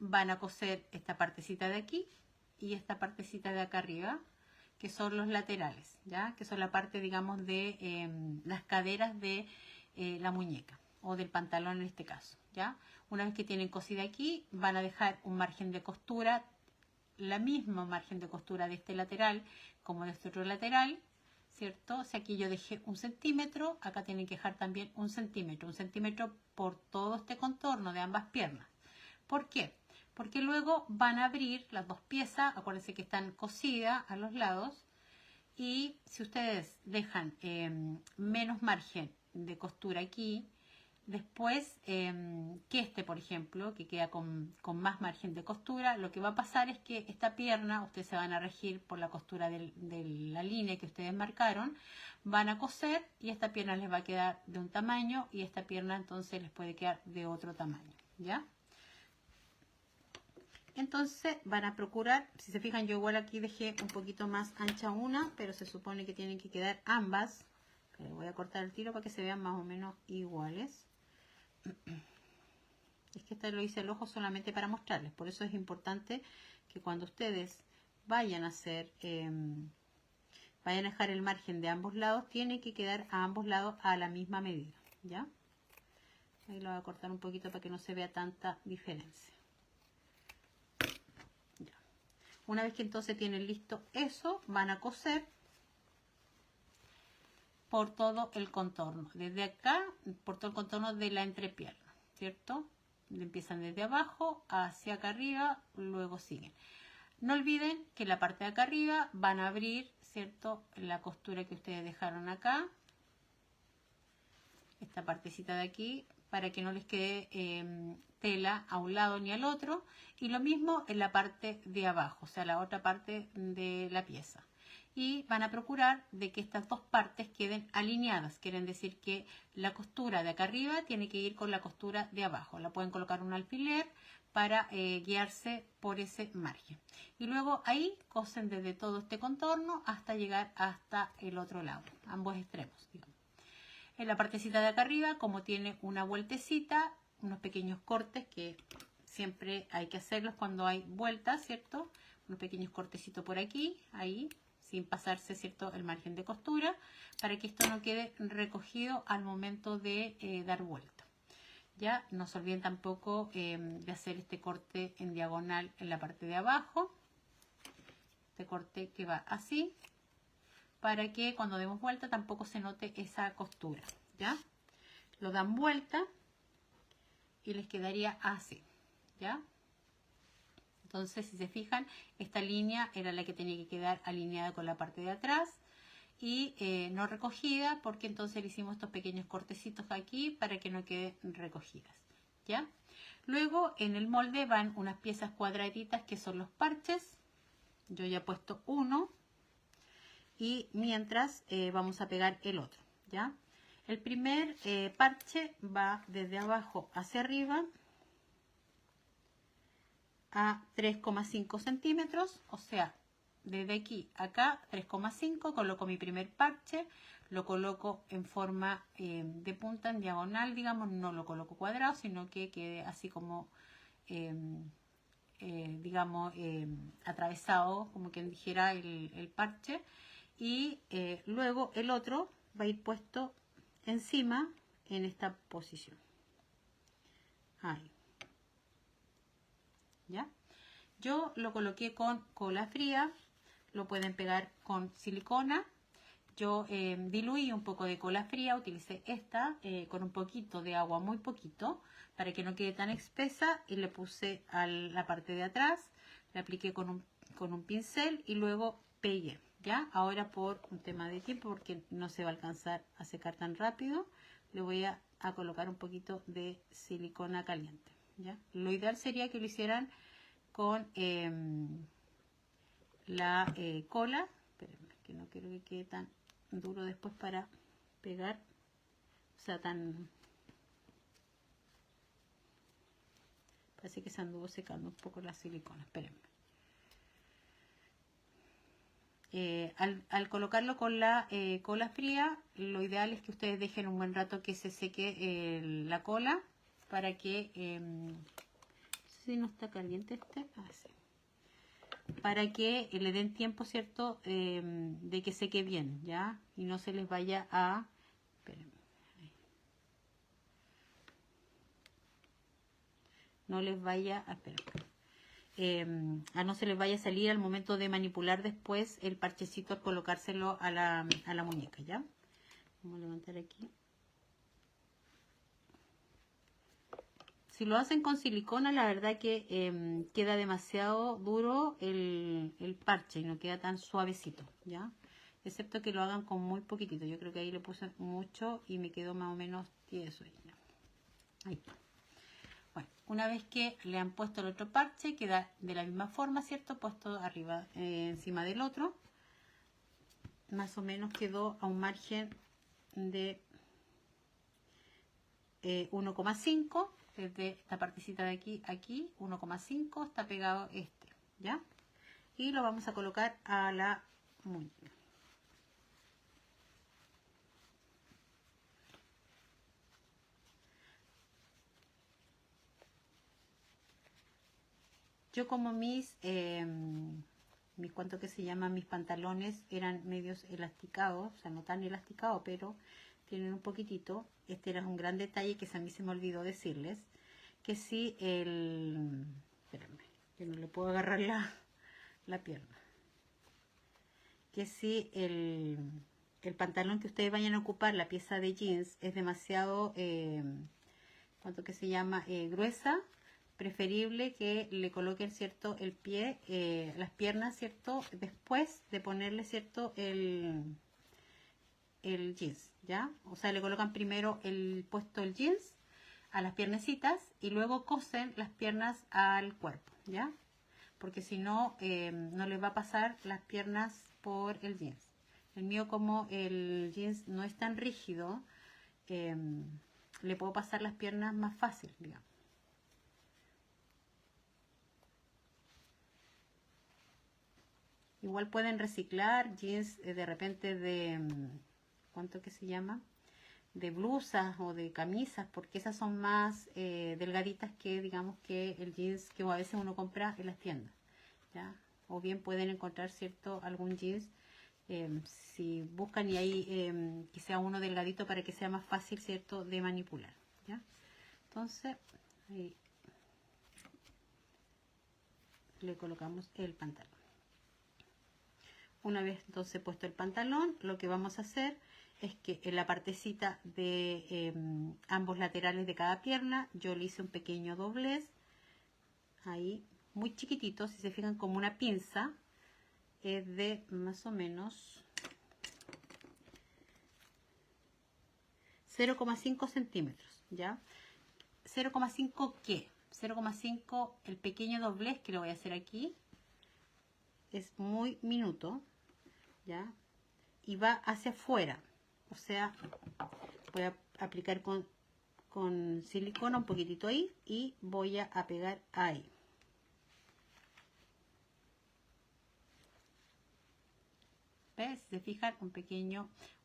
Van a coser esta partecita de aquí y esta partecita de acá arriba, que son los laterales, ¿ya? Que son la parte, digamos, de las caderas de la muñeca, o del pantalón en este caso, ¿ya? Una vez que tienen cosida aquí, van a dejar un margen de costura, la misma margen de costura de este lateral como de este otro lateral, ¿cierto? O sea, aquí yo dejé 1 centímetro, acá tienen que dejar también 1 centímetro por todo este contorno de ambas piernas, ¿Por qué? Porque luego van a abrir las dos piezas, acuérdense que están cosidas a los lados, y si ustedes dejan menos margen de costura aquí, después que por ejemplo, que queda con más margen de costura, lo que va a pasar es que esta pierna, ustedes se van a regir por la costura de la línea que ustedes marcaron, van a coser y esta pierna les va a quedar de un tamaño y esta pierna entonces les puede quedar de otro tamaño, ¿ya? Entonces van a procurar, si se fijan, yo igual aquí dejé un poquito más ancha una, pero se supone que tienen que quedar ambas. Pero voy a cortar el tiro para que se vean más o menos iguales. Es que esta lo hice el ojo solamente para mostrarles, por eso es importante que cuando ustedes vayan a hacer, vayan a dejar el margen de ambos lados, tiene que quedar a ambos lados a la misma medida, ¿ya? Ahí lo voy a cortar un poquito para que no se vea tanta diferencia. Una vez que entonces tienen listo eso, van a coser por todo el contorno. Desde acá, por todo el contorno de la entrepierna, ¿cierto? Empiezan desde abajo hacia acá arriba, luego siguen. No olviden que la parte de acá arriba van a abrir, ¿cierto? La costura que ustedes dejaron acá. Esta partecita de aquí, para que no les quede tela a un lado ni al otro, y lo mismo en la parte de abajo, o sea, la otra parte de la pieza. Y van a procurar de que estas dos partes queden alineadas, quieren decir que la costura de acá arriba tiene que ir con la costura de abajo. La pueden colocar un alfiler para guiarse por ese margen. Y luego ahí cosen desde todo este contorno hasta llegar hasta el otro lado, ambos extremos, digamos. En la partecita de acá arriba, como tiene una vueltecita, unos pequeños cortes que siempre hay que hacerlos cuando hay vueltas, ¿cierto? Unos pequeños cortecitos por aquí, ahí, sin pasarse, ¿cierto?, el margen de costura, para que esto no quede recogido al momento de dar vuelta. Ya, no se olviden tampoco de hacer este corte en diagonal en la parte de abajo. Este corte que va así, para que cuando demos vuelta tampoco se note esa costura, ¿ya? Lo dan vuelta y les quedaría así, ¿ya? Entonces, si se fijan, esta línea era la que tenía que quedar alineada con la parte de atrás y no recogida, porque entonces le hicimos estos pequeños cortecitos aquí para que no queden recogidas, ¿ya? Luego, en el molde van unas piezas cuadraditas que son los parches. Yo ya he puesto uno. Y mientras vamos a pegar el otro, ¿ya? El primer parche va desde abajo hacia arriba a 3,5 centímetros, o sea, desde aquí a acá 3,5, coloco mi primer parche, lo coloco en forma de punta, en diagonal, digamos, no lo coloco cuadrado, sino que quede así como, digamos, atravesado, como quien dijera el parche. Y luego el otro va a ir puesto encima en esta posición. Ahí. ¿Ya? Yo lo coloqué con cola fría, lo pueden pegar con silicona. Yo diluí un poco de cola fría, utilicé esta con un poquito de agua, muy poquito, para que no quede tan espesa, y le puse a la parte de atrás, le apliqué con un pincel y luego pegué. ¿Ya? Ahora, por un tema de tiempo, porque no se va a alcanzar a secar tan rápido, le voy a colocar un poquito de silicona caliente, ¿ya? Lo ideal sería que lo hicieran con la cola. Espérenme, que no quiero que quede tan duro después para pegar, o sea, tan... Parece que se anduvo secando un poco la silicona, espérenme. Al colocarlo con la cola fría, lo ideal es que ustedes dejen un buen rato que se seque la cola, para que, si no está caliente este, así, para que le den tiempo, ¿cierto?, de que seque bien, ¿ya? Y no se les vaya a... Espérenme, no les vaya a... Espérenme. A no se les vaya a salir al momento de manipular después el parchecito al colocárselo a la muñeca, ¿ya? Vamos a levantar aquí. Si lo hacen con silicona, la verdad que queda demasiado duro el parche y no queda tan suavecito, ¿ya? Excepto que lo hagan con muy poquitito. Yo creo que ahí le puse mucho y me quedó más o menos tieso. Ahí está. Bueno, una vez que le han puesto el otro parche, queda de la misma forma, ¿cierto? Puesto arriba, encima del otro. Más o menos quedó a un margen de 1,5. Desde esta partecita de aquí, aquí, 1,5 está pegado este, ¿ya? Y lo vamos a colocar a la muñeca. Yo como mis ¿cuánto que se llama? Mis pantalones eran medios elasticados, o sea, no tan elasticados, pero tienen un poquitito. Este era un gran detalle que a mí se me olvidó decirles, que si espérenme, que no le puedo agarrar la pierna. Que si el pantalón que ustedes vayan a ocupar, la pieza de jeans, es demasiado, ¿cuánto que se llama? Gruesa, preferible que le coloquen, ¿cierto? El pie, las piernas, ¿cierto? Después de ponerle, ¿cierto? El jeans, ¿ya? O sea, le colocan primero puesto el jeans a las piernecitas y luego cosen las piernas al cuerpo, ¿ya? Porque si no, no les va a pasar las piernas por el jeans. El mío, como el jeans no es tan rígido, le puedo pasar las piernas más fácil, digamos. Igual pueden reciclar jeans de repente de, ¿cuánto que se llama? De blusas o de camisas, porque esas son más delgaditas que, digamos, que el jeans que a veces uno compra en las tiendas, ¿ya? O bien pueden encontrar, ¿cierto? Algún jeans, si buscan y ahí que sea uno delgadito para que sea más fácil, ¿cierto? De manipular, ¿ya? Entonces, ahí le colocamos el pantalón. Una vez entonces puesto el pantalón, lo que vamos a hacer es que en la partecita de ambos laterales de cada pierna, yo le hice un pequeño doblez, ahí, muy chiquitito, si se fijan, como una pinza, es de más o menos 0,5 centímetros, ¿ya? 0,5 ¿qué? 0,5 el pequeño doblez que lo voy a hacer aquí, es muy minuto, ¿ya? Y va hacia afuera, o sea, voy a aplicar con silicona un poquitito ahí y voy a pegar ahí. ¿Ves? Si se fijan,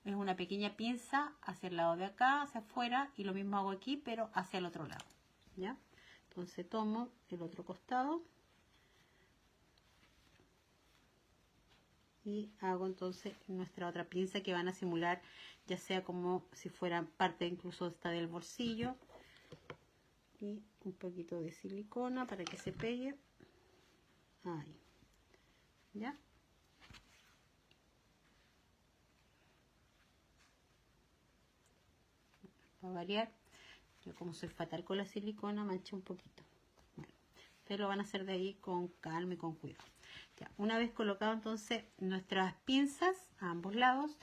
es una pequeña pinza hacia el lado de acá, hacia afuera, y lo mismo hago aquí, pero hacia el otro lado, ¿ya? Entonces tomo el otro costado y hago entonces nuestra otra pinza, que van a simular ya sea como si fuera parte incluso esta del bolsillo, y un poquito de silicona para que se pegue ahí, ¿ya? Para variar, yo como soy fatal con la silicona, manché un poquito. Bueno, ustedes lo van a hacer de ahí con calma y con cuidado. Ya, una vez colocado entonces nuestras pinzas a ambos lados,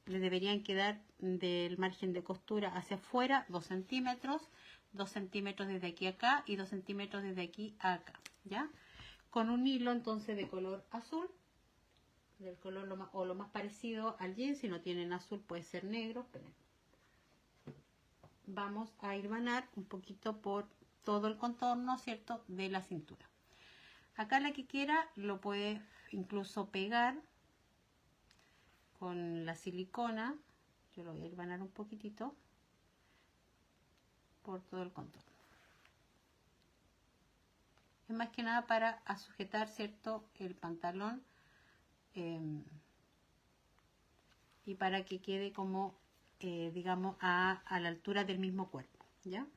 les deberían quedar del margen de costura hacia afuera 2 centímetros, 2 centímetros desde aquí a acá y 2 centímetros desde aquí a acá, ¿ya? Con un hilo entonces de color azul, del color lo más parecido al jean. Si no tienen azul puede ser negro, pero vamos a hilvanar un poquito por todo el contorno, ¿cierto?, de la cintura. Acá la que quiera lo puede incluso pegar con la silicona. Yo lo voy a hilvanar un poquitito por todo el contorno. Es más que nada para sujetar, ¿cierto?, el pantalón y para que quede como, digamos, a la altura del mismo cuerpo, ¿ya?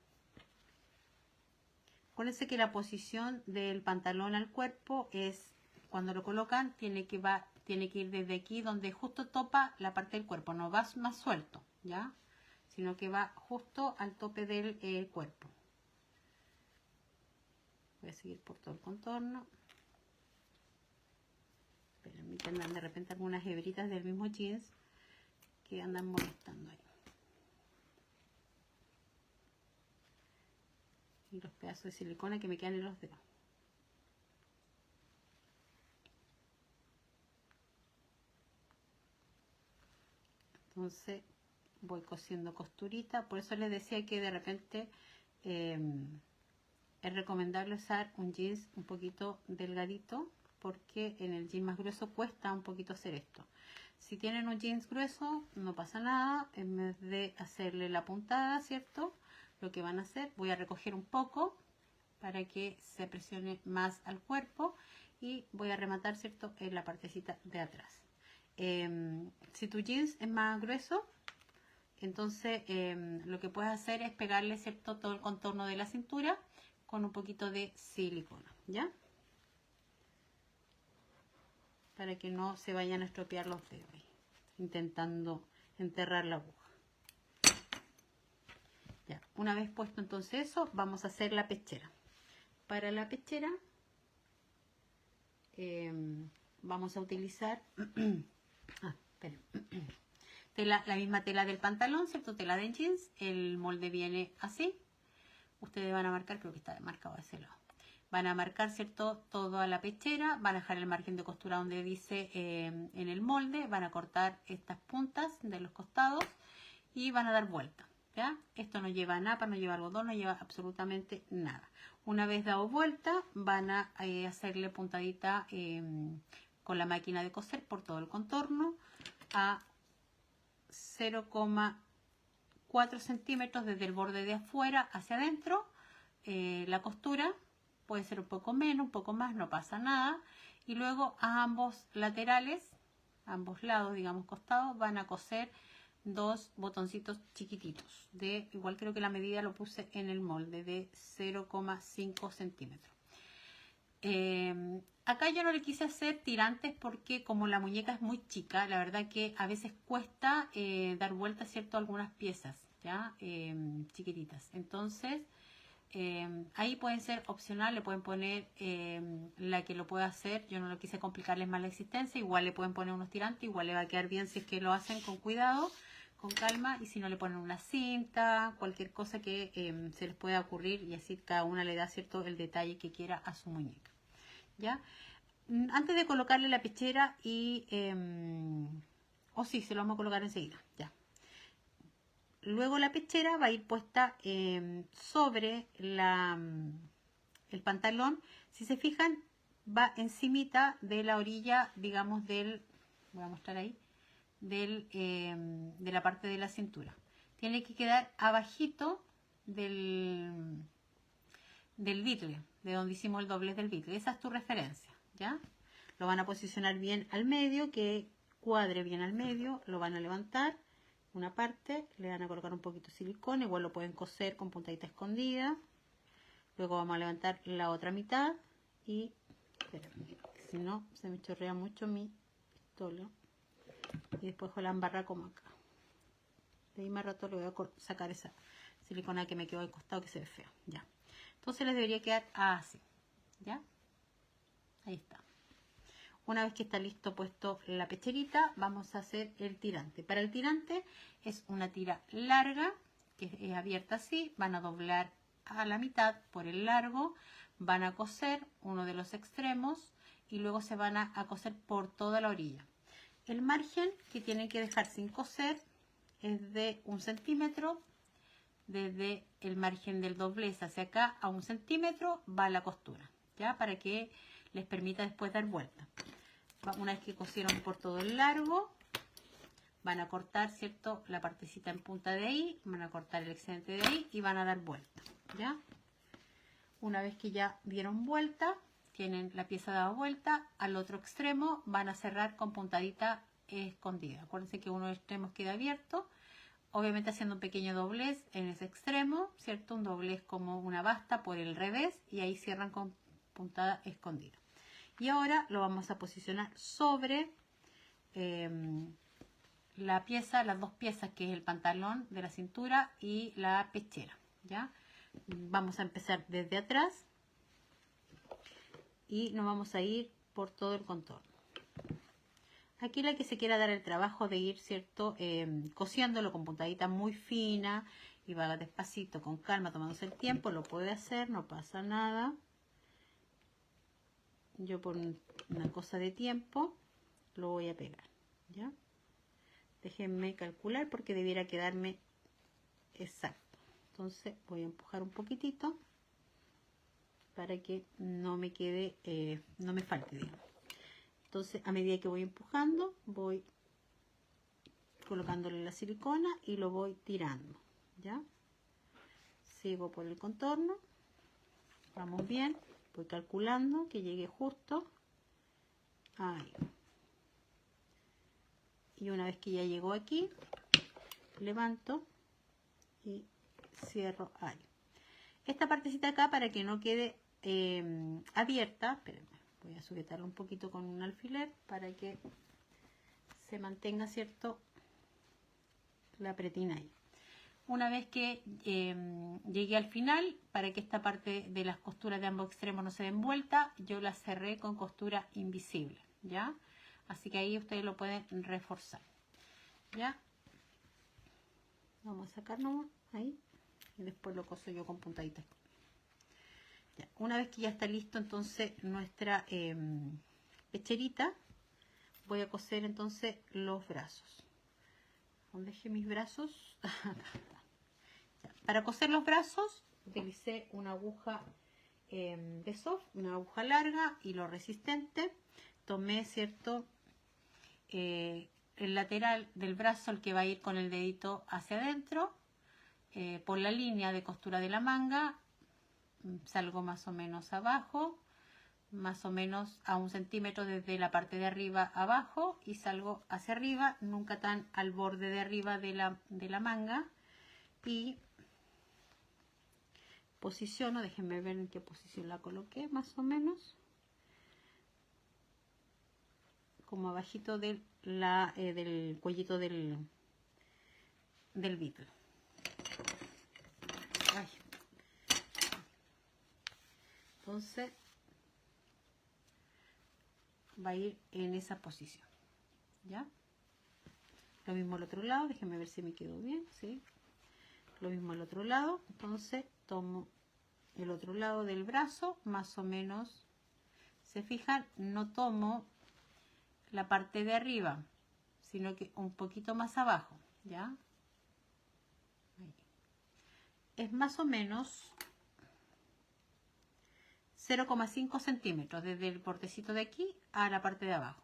Acuérdense que la posición del pantalón al cuerpo es, cuando lo colocan, tiene que ir desde aquí, donde justo topa la parte del cuerpo, no va más suelto, ¿ya? Sino que va justo al tope del cuerpo. Voy a seguir por todo el contorno. Esperen, que andan de repente algunas hebritas del mismo jeans que andan molestando ahí. Y los pedazos de silicona que me quedan en los dedos. Entonces voy cosiendo costurita. Por eso les decía que de repente es recomendable usar un jeans un poquito delgadito, porque en el jeans más grueso cuesta un poquito hacer esto. Si tienen un jeans grueso, no pasa nada. En vez de hacerle la puntada, ¿cierto? Lo que van a hacer, voy a recoger un poco para que se presione más al cuerpo y voy a rematar, ¿cierto?, en la partecita de atrás. Si tu jeans es más grueso, entonces lo que puedes hacer es pegarle, ¿cierto?, todo el contorno de la cintura con un poquito de silicona, ¿ya? Para que no se vayan a estropear los dedos intentando enterrar la aguja. Ya, una vez puesto entonces eso, vamos a hacer la pechera. Para la pechera vamos a utilizar la misma tela del pantalón, ¿cierto? Tela de jeans. El molde viene así. Ustedes van a marcar, creo que está marcado de ese lado. Van a marcar, ¿cierto?, toda la pechera. Van a dejar el margen de costura donde dice en el molde. Van a cortar estas puntas de los costados y van a dar vuelta, ¿ya? Esto no lleva napa, no lleva algodón, no lleva absolutamente nada. Una vez dado vuelta, van a hacerle puntadita con la máquina de coser por todo el contorno a 0,4 centímetros desde el borde de afuera hacia adentro. La costura puede ser un poco menos, un poco más, no pasa nada. Y luego a ambos laterales, ambos lados, digamos costados, van a coser dos botoncitos chiquititos. Igual creo que la medida lo puse en el molde, de 0,5 centímetros. Acá yo no le quise hacer tirantes porque como la muñeca es muy chica, la verdad que a veces cuesta dar vuelta, ¿cierto?, algunas piezas, ¿ya? Chiquititas. Entonces ahí pueden ser opcional, le pueden poner la que lo pueda hacer. Yo no lo quise complicarles más la existencia. Igual le pueden poner unos tirantes, igual le va a quedar bien si es que lo hacen con cuidado, con calma, y si no le ponen una cinta, cualquier cosa que se les pueda ocurrir, y así cada una le da, ¿cierto?, el detalle que quiera a su muñeca, ¿ya? Antes de colocarle la pechera y sí, se lo vamos a colocar enseguida, ya. Luego la pechera va a ir puesta sobre el pantalón. Si se fijan, va encimita de la orilla, digamos, voy a mostrar ahí, de la parte de la cintura. Tiene que quedar abajito del bitle, de donde hicimos el doblez del bitle. Esa es tu referencia, ¿ya? Lo van a posicionar bien al medio, que cuadre bien al medio. Lo van a levantar una parte, le van a colocar un poquito de silicona, igual lo pueden coser con puntadita escondida. Luego vamos a levantar la otra mitad y, espérenme, si no se me chorrea mucho mi pistola y después la embarra como acá. De ahí más rato le voy a sacar esa silicona que me quedó al costado, que se ve feo, ya. Entonces les debería quedar así, ¿ya? Ahí está. Una vez que está listo puesto la pecherita, vamos a hacer el tirante. Para el tirante es una tira larga, que es abierta así. Van a doblar a la mitad por el largo, van a coser uno de los extremos y luego se van a coser por toda la orilla. El margen que tienen que dejar sin coser es de 1 centímetro. Desde el margen del doblez hacia acá a 1 centímetro va la costura, ¿ya? Para que les permita después dar vuelta. Una vez que cosieron por todo el largo, van a cortar, ¿cierto?, la partecita en punta de ahí, van a cortar el excedente de ahí y van a dar vuelta, ¿ya? Una vez que ya dieron vuelta, tienen la pieza dada vuelta, al otro extremo van a cerrar con puntadita escondida. Acuérdense que uno de los extremos queda abierto, obviamente haciendo un pequeño doblez en ese extremo, ¿cierto? Un doblez como una basta por el revés, y ahí cierran con puntada escondida. Y ahora lo vamos a posicionar sobre la pieza, las dos piezas, que es el pantalón de la cintura y la pechera, ¿ya? Vamos a empezar desde atrás. y nos vamos a ir por todo el contorno. Aquí la que se quiera dar el trabajo de ir, ¿cierto? Cosiéndolo con puntadita muy fina y va despacito, con calma, tomándose el tiempo, lo puede hacer, no pasa nada. Yo por una cosa de tiempo lo voy a pegar, ¿ya? Déjenme calcular porque debiera quedarme exacto. Entonces voy a empujar un poquitito para que no me quede, no me falte, digamos. Entonces, a medida que voy empujando, voy colocándole la silicona y lo voy tirando, ¿ya? Sigo por el contorno, vamos bien, voy calculando que llegue justo ahí. Y una vez que ya llegó aquí, levanto y cierro ahí. Esta partecita acá, para que no quede abierta, espérenme, voy a sujetarlo un poquito con un alfiler para que se mantenga, ¿cierto?, la pretina ahí. Una vez que llegué al final, para que esta parte de las costuras de ambos extremos no se den vuelta, yo la cerré con costura invisible, ¿ya? Así que ahí ustedes lo pueden reforzar, ¿ya? Vamos a sacarnos ahí y después lo coso yo con puntaditas. Ya. Una vez que ya está listo entonces nuestra pecherita, voy a coser entonces los brazos. ¿Dónde dejé mis brazos? Para coser los brazos utilicé una aguja de soft, una aguja larga, hilo resistente. Tomé, ¿cierto?, el lateral del brazo, el que va a ir con el dedito hacia adentro, por la línea de costura de la manga, salgo más o menos abajo, más o menos a 1 centímetro desde la parte de arriba abajo, y salgo hacia arriba, nunca tan al borde de arriba de la manga, y posiciono, déjenme ver en qué posición la coloqué, más o menos como abajito del cuellito del beetle. Ay. Entonces va a ir en esa posición, ¿ya? Lo mismo al otro lado, déjenme ver si me quedó bien, ¿sí? Lo mismo al otro lado, entonces tomo el otro lado del brazo, más o menos, se fijan, no tomo la parte de arriba, sino que un poquito más abajo, ¿ya? Ahí. Es más o menos 0,5 centímetros desde el bordecito de aquí a la parte de abajo.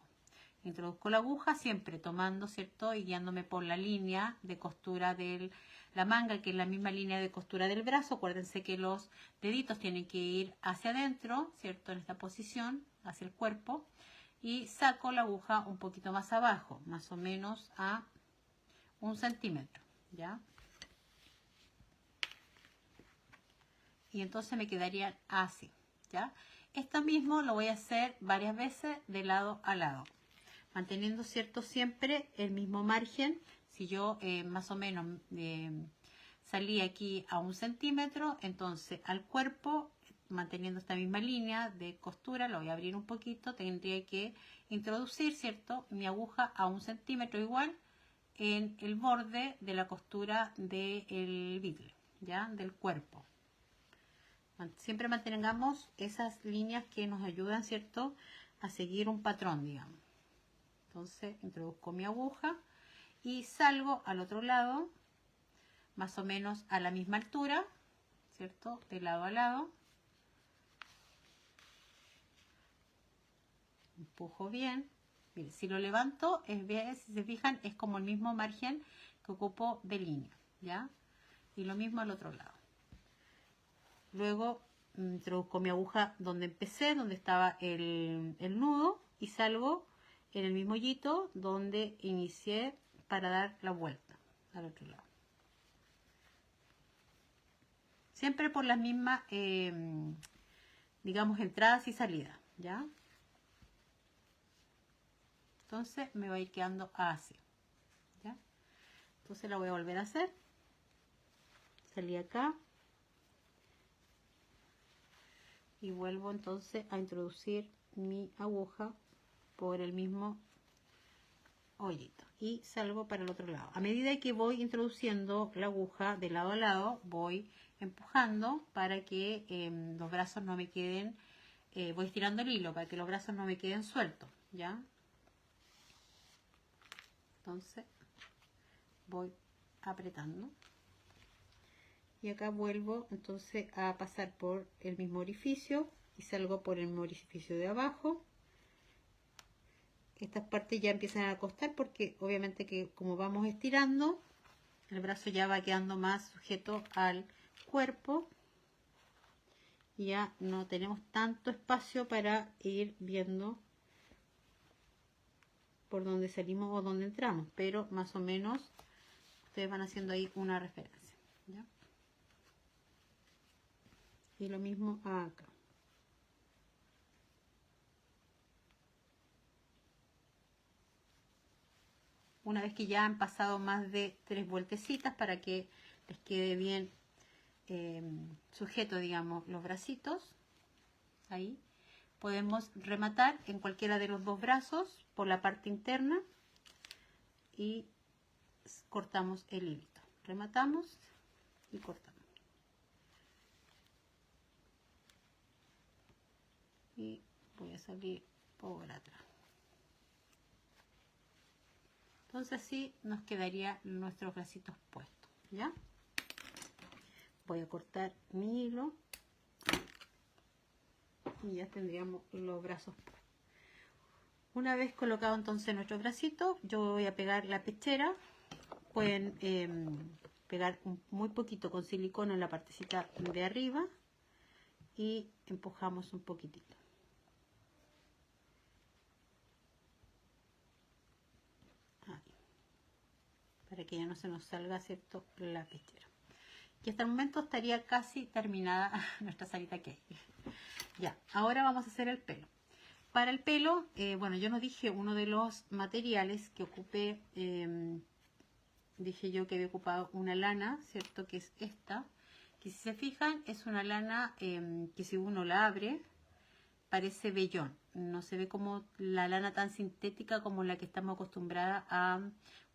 Introduzco la aguja siempre tomando, ¿cierto?, y guiándome por la línea de costura de la manga, que es la misma línea de costura del brazo. Acuérdense que los deditos tienen que ir hacia adentro, ¿cierto?, en esta posición, hacia el cuerpo, y saco la aguja un poquito más abajo, más o menos a 1 centímetro, ¿ya? Y entonces me quedarían así, ¿ya? Esto mismo lo voy a hacer varias veces de lado a lado, manteniendo, ¿cierto?, siempre el mismo margen. Si yo más o menos salí aquí a 1 centímetro, entonces al cuerpo, manteniendo esta misma línea de costura, lo voy a abrir un poquito, tendría que introducir, ¿cierto?, mi aguja a 1 centímetro igual en el borde de la costura del beetle, ¿ya?, del cuerpo. Siempre mantengamos esas líneas que nos ayudan, ¿cierto?, a seguir un patrón, digamos. Entonces introduzco mi aguja y salgo al otro lado, más o menos a la misma altura, ¿cierto?, de lado a lado. Empujo bien. Miren, si lo levanto, si se fijan, es como el mismo margen que ocupo de línea, ¿ya? Y lo mismo al otro lado. Luego introduzco mi aguja donde empecé, donde estaba el nudo, y salgo en el mismo hoyito donde inicié para dar la vuelta al otro lado. Siempre por las mismas, digamos, entradas y salidas, ¿ya? Entonces me va a ir quedando así, ¿ya? Entonces la voy a volver a hacer. Salí acá. y vuelvo entonces a introducir mi aguja por el mismo hoyito y salgo para el otro lado. A medida que voy introduciendo la aguja de lado a lado, voy empujando para que los brazos no me queden, voy estirando el hilo para que los brazos no me queden sueltos, ¿ya? Entonces voy apretando y acá vuelvo entonces a pasar por el mismo orificio y salgo por el mismo orificio de abajo. Estas partes ya empiezan a acostar porque obviamente que como vamos estirando, el brazo ya va quedando más sujeto al cuerpo y ya no tenemos tanto espacio para ir viendo por dónde salimos o dónde entramos, pero más o menos ustedes van haciendo ahí una referencia, ¿ya? Y lo mismo acá. Una vez que ya han pasado más de 3 vueltecitas para que les quede bien sujeto, digamos, los bracitos, ahí podemos rematar en cualquiera de los dos brazos por la parte interna y cortamos el hilito. Rematamos y cortamos. Y voy a salir por atrás. Entonces así nos quedaría nuestros bracitos puestos, ¿ya? Voy a cortar mi hilo y ya tendríamos los brazos puestos. Una vez colocado entonces nuestro bracito, yo voy a pegar la pechera. Pueden pegar muy poquito con silicona en la partecita de arriba y empujamos un poquitito. Para que ya no se nos salga, ¿cierto?, la pechera. Y hasta el momento estaría casi terminada nuestra salita cake. Ya, ahora vamos a hacer el pelo. Para el pelo, bueno, yo no dije uno de los materiales que ocupé, dije yo que había ocupado una lana, ¿cierto?, que es esta, que si se fijan es una lana que si uno la abre parece vellón, no se ve como la lana tan sintética como la que estamos acostumbradas a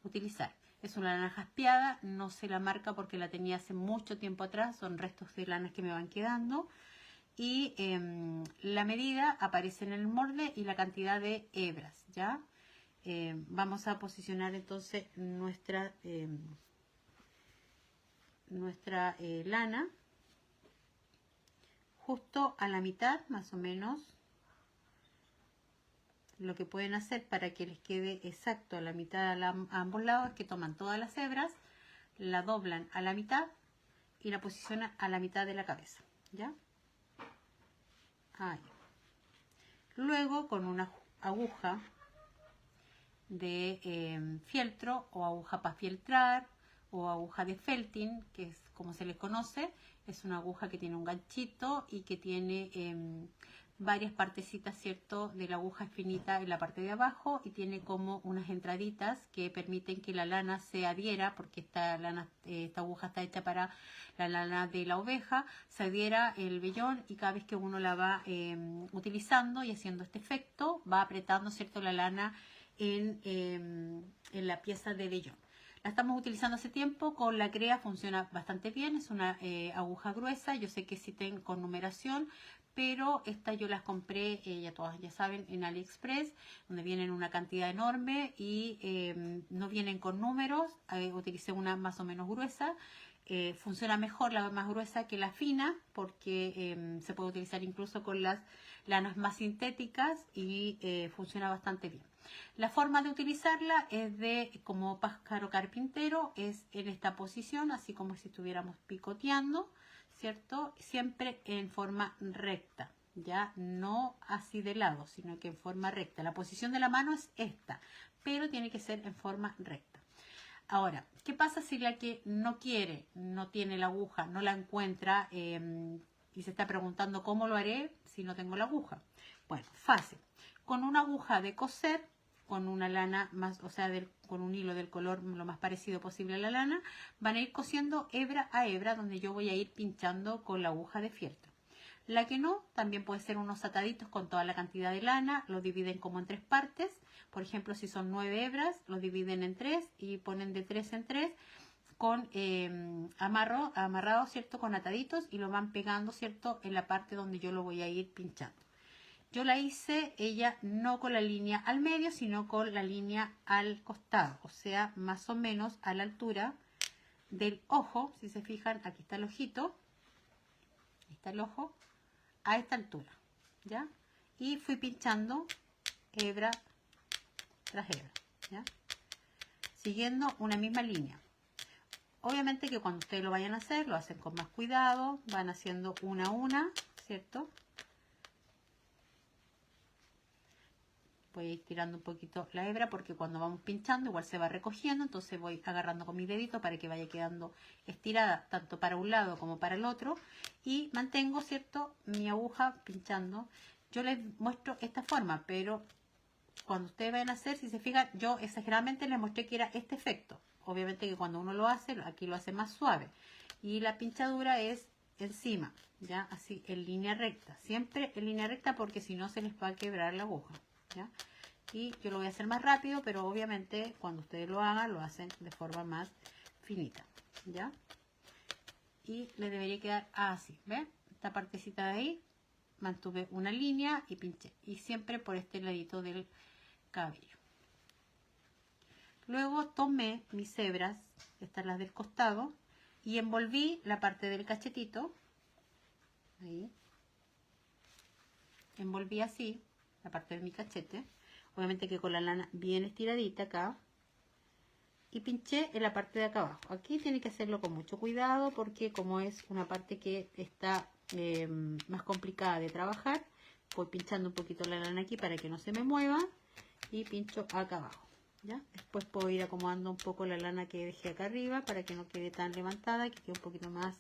utilizar. Es una lana jaspeada, no sé la marca porque la tenía hace mucho tiempo atrás, son restos de lanas que me van quedando. Y la medida aparece en el molde y la cantidad de hebras, ¿ya? Vamos a posicionar entonces nuestra lana justo a la mitad, más o menos. Lo que pueden hacer para que les quede exacto a la mitad a ambos lados es que toman todas las hebras, la doblan a la mitad y la posicionan a la mitad de la cabeza, ¿ya? Ahí. Luego con una aguja de fieltro o aguja para fieltrar o aguja de felting, que es como se le conoce, es una aguja que tiene un ganchito y que tiene varias partecitas, ¿cierto?, de la aguja finita en la parte de abajo y tiene como unas entraditas que permiten que la lana se adhiera, porque esta aguja está hecha para la lana de la oveja, se adhiera el vellón y cada vez que uno la va utilizando y haciendo este efecto, va apretando, ¿cierto?, la lana en la pieza de vellón. La estamos utilizando hace tiempo, con la CREA funciona bastante bien, es una aguja gruesa, yo sé que existen con numeración, pero estas yo las compré, ya todas ya saben, en AliExpress, donde vienen una cantidad enorme y no vienen con números. Utilicé una más o menos gruesa. Funciona mejor la más gruesa que la fina, porque se puede utilizar incluso con las lanas más sintéticas y funciona bastante bien. La forma de utilizarla es como pájaro carpintero, es en esta posición, así como si estuviéramos picoteando, ¿cierto? Siempre en forma recta, ya no así de lado, sino que en forma recta. La posición de la mano es esta, pero tiene que ser en forma recta. Ahora, ¿qué pasa si la que no quiere, no tiene la aguja, no la encuentra y se está preguntando cómo lo haré si no tengo la aguja? Bueno, fácil. Con una aguja de coser, con una lana más, o sea, con un hilo del color lo más parecido posible a la lana, van a ir cosiendo hebra a hebra, donde yo voy a ir pinchando con la aguja de fieltro. La que no, también puede ser unos ataditos con toda la cantidad de lana, lo dividen como en 3 partes. Por ejemplo, si son 9 hebras, lo dividen en 3 y ponen de 3 en 3 con amarrado, ¿cierto? Con ataditos y lo van pegando, ¿cierto? En la parte donde yo lo voy a ir pinchando. Yo la hice, ella no con la línea al medio, sino con la línea al costado, o sea, más o menos a la altura del ojo. Si se fijan, aquí está el ojito, ahí está el ojo, a esta altura, ¿ya? Y fui pinchando hebra tras hebra, ¿ya? Siguiendo una misma línea. Obviamente que cuando ustedes lo vayan a hacer, lo hacen con más cuidado, van haciendo una a una, ¿cierto? Voy a ir tirando un poquito la hebra porque cuando vamos pinchando igual se va recogiendo, entonces voy agarrando con mi dedito para que vaya quedando estirada tanto para un lado como para el otro y mantengo, ¿cierto?, mi aguja pinchando. Yo les muestro esta forma, pero cuando ustedes vayan a hacer, si se fijan, yo exageradamente les mostré que era este efecto. Obviamente que cuando uno lo hace, aquí lo hace más suave y la pinchadura es encima, ya, así en línea recta, siempre en línea recta porque si no se les va a quebrar la aguja. ¿Ya? Y yo lo voy a hacer más rápido, pero obviamente cuando ustedes lo hagan, lo hacen de forma más finita, ¿ya? Y le debería quedar así, ¿ven? Esta partecita de ahí, mantuve una línea y pinché, y siempre por este ladito del cabello. Luego tomé mis hebras, estas las del costado, y envolví la parte del cachetito, ahí, envolví así, la parte de mi cachete, obviamente que con la lana bien estiradita acá, y pinché en la parte de acá abajo. Aquí tiene que hacerlo con mucho cuidado porque como es una parte que está más complicada de trabajar, voy pinchando un poquito la lana aquí para que no se me mueva y pincho acá abajo, ¿ya? Después puedo ir acomodando un poco la lana que dejé acá arriba para que no quede tan levantada, que quede un poquito más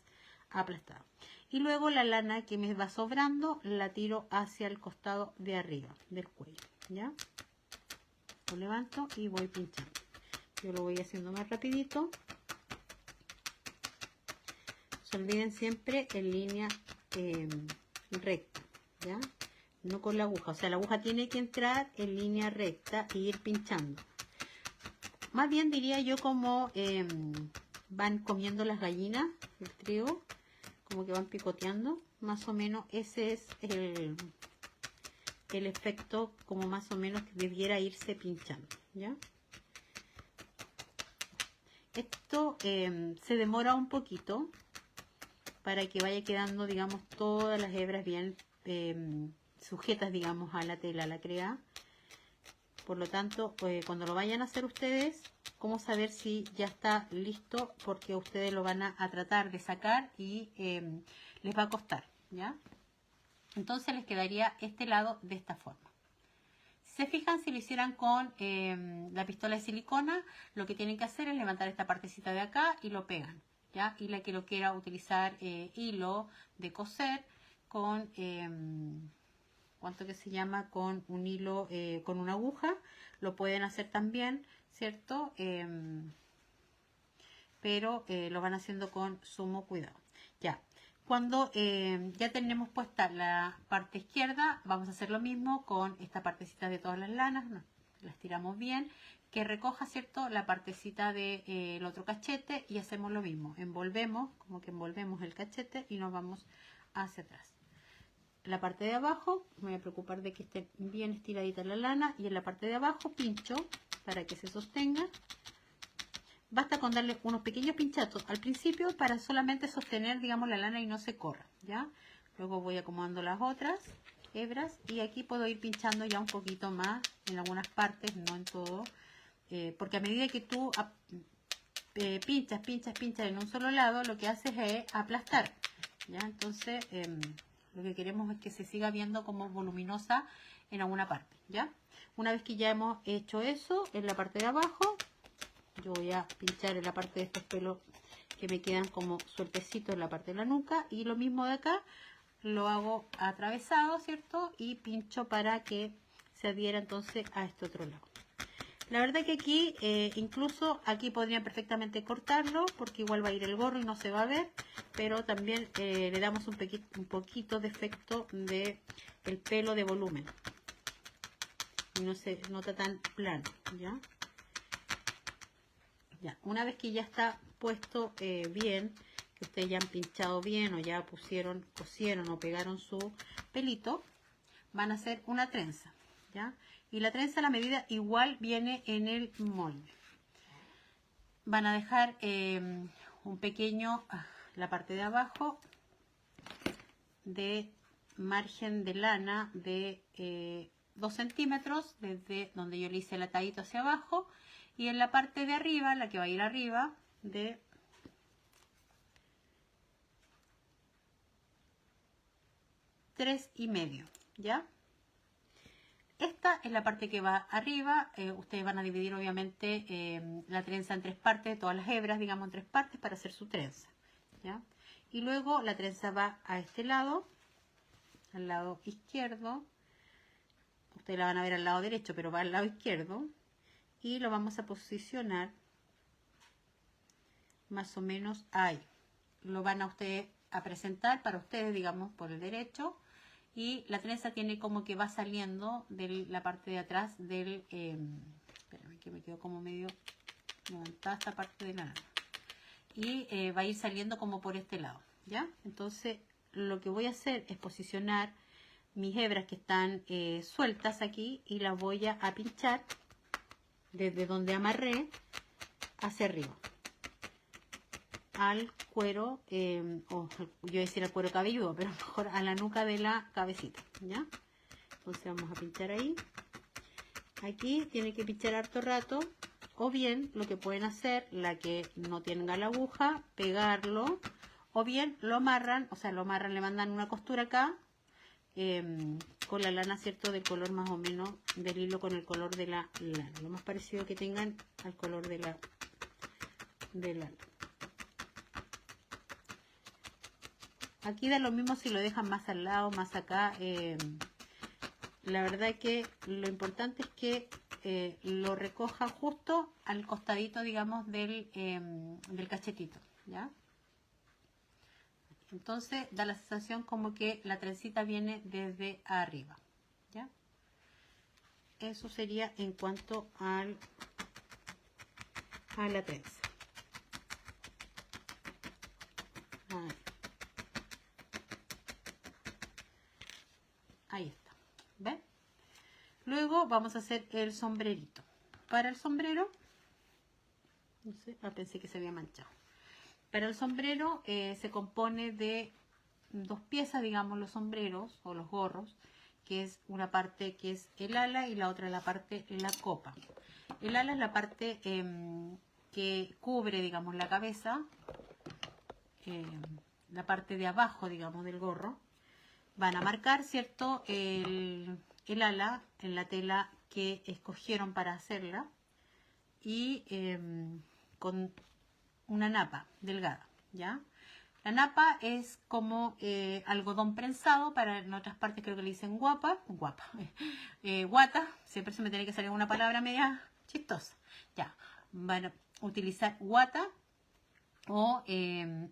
aplastada. Y luego la lana que me va sobrando la tiro hacia el costado de arriba del cuello, ¿ya? Lo levanto y voy pinchando. Yo lo voy haciendo más rapidito. No se olviden siempre en línea recta, ¿ya? No con la aguja, o sea, la aguja tiene que entrar en línea recta e ir pinchando. Más bien diría yo como van comiendo las gallinas, el trigo, como que van picoteando, más o menos ese es el efecto como más o menos que debiera irse pinchando, ¿ya? Esto se demora un poquito para que vaya quedando, digamos, todas las hebras bien sujetas, digamos, a la tela, a la crea. Por lo tanto, cuando lo vayan a hacer ustedes, ¿cómo saber si ya está listo? Porque ustedes lo van a tratar de sacar y les va a costar, ¿ya? Entonces les quedaría este lado de esta forma. Si se fijan, si lo hicieran con la pistola de silicona, lo que tienen que hacer es levantar esta partecita de acá y lo pegan, ¿ya? Y la que lo quiera utilizar hilo de coser con, ¿cuánto que se llama? Con un hilo, con una aguja, lo pueden hacer también, ¿cierto? Pero lo van haciendo con sumo cuidado. Ya. Cuando ya tenemos puesta la parte izquierda, vamos a hacer lo mismo con esta partecita de todas las lanas, las tiramos bien, que recoja, ¿cierto?, la partecita del otro cachete y hacemos lo mismo, envolvemos, como que envolvemos el cachete y nos vamos hacia atrás. La parte de abajo, me voy a preocupar de que esté bien estiradita la lana y en la parte de abajo pincho para que se sostenga. Basta con darle unos pequeños pinchazos al principio para solamente sostener, digamos, la lana y no se corra, ¿ya? Luego voy acomodando las otras hebras y aquí puedo ir pinchando ya un poquito más en algunas partes, no en todo, porque a medida que tú pinchas en un solo lado, lo que haces es aplastar, ¿ya? Entonces, lo que queremos es que se siga viendo como voluminosa en alguna parte, ¿ya? Una vez que ya hemos hecho eso, en la parte de abajo, yo voy a pinchar en la parte de estos pelos que me quedan como sueltecitos en la parte de la nuca. Y lo mismo de acá, lo hago atravesado, ¿cierto? Y pincho para que se adhiera entonces a este otro lado. La verdad que aquí, incluso aquí podrían perfectamente cortarlo, porque igual va a ir el gorro y no se va a ver, pero también le damos un poquito de efecto de el pelo de volumen. Y no se nota tan plano, ¿ya? Ya, una vez que ya está puesto bien, que ustedes ya han pinchado bien o ya pusieron, cosieron o pegaron su pelito, van a hacer una trenza, ¿ya? Y la trenza, la medida igual viene en el molde. Van a dejar un pequeño, la parte de abajo, de margen de lana de 2 centímetros, desde donde yo le hice el atadito hacia abajo, y en la parte de arriba, la que va a ir arriba, de 3,5, ¿ya? Esta es la parte que va arriba. Ustedes van a dividir obviamente la trenza en 3 partes, todas las hebras, digamos, en 3 partes para hacer su trenza, ¿ya? Y luego la trenza va a este lado, al lado izquierdo. Ustedes la van a ver al lado derecho, pero va al lado izquierdo. Y lo vamos a posicionar más o menos ahí. Lo van a ustedes a presentar para ustedes, digamos, por el derecho. Y la trenza tiene como que va saliendo de la parte de atrás del... espérame que me quedo como medio levantada esta parte de la lana. Y va a ir saliendo como por este lado, ¿ya? Entonces lo que voy a hacer es posicionar mis hebras que están sueltas aquí y las voy a pinchar desde donde amarré hacia arriba al cuero, yo iba a decir al cuero cabelludo, pero mejor a la nuca de la cabecita, ¿ya? Entonces vamos a pinchar ahí. Aquí tiene que pinchar harto rato, o bien lo que pueden hacer, la que no tenga la aguja, pegarlo, o bien lo amarran, o sea, lo amarran, le mandan una costura acá, con la lana, ¿cierto? Del color más o menos del hilo con el color de la lana, lo más parecido que tengan al color de la lana. Aquí da lo mismo si lo dejan más al lado, más acá. La verdad que lo importante es que lo recoja justo al costadito, digamos, del cachetito, ¿ya? Entonces da la sensación como que la trencita viene desde arriba, ¿ya? Eso sería en cuanto a la trenza. Ahí está, ¿ven? Luego vamos a hacer el sombrerito. Para el sombrero, no sé, pensé que se había manchado. Para el sombrero se compone de 2 piezas, digamos, los sombreros o los gorros, que es una parte que es el ala y la otra la parte la copa. El ala es la parte que cubre, digamos, la cabeza, la parte de abajo, digamos, del gorro. Van a marcar, ¿cierto?, el ala en la tela que escogieron para hacerla y con una napa delgada, ¿ya? La napa es como algodón prensado, en otras partes creo que le dicen guata, siempre se me tiene que salir una palabra media chistosa, ya, van a utilizar guata o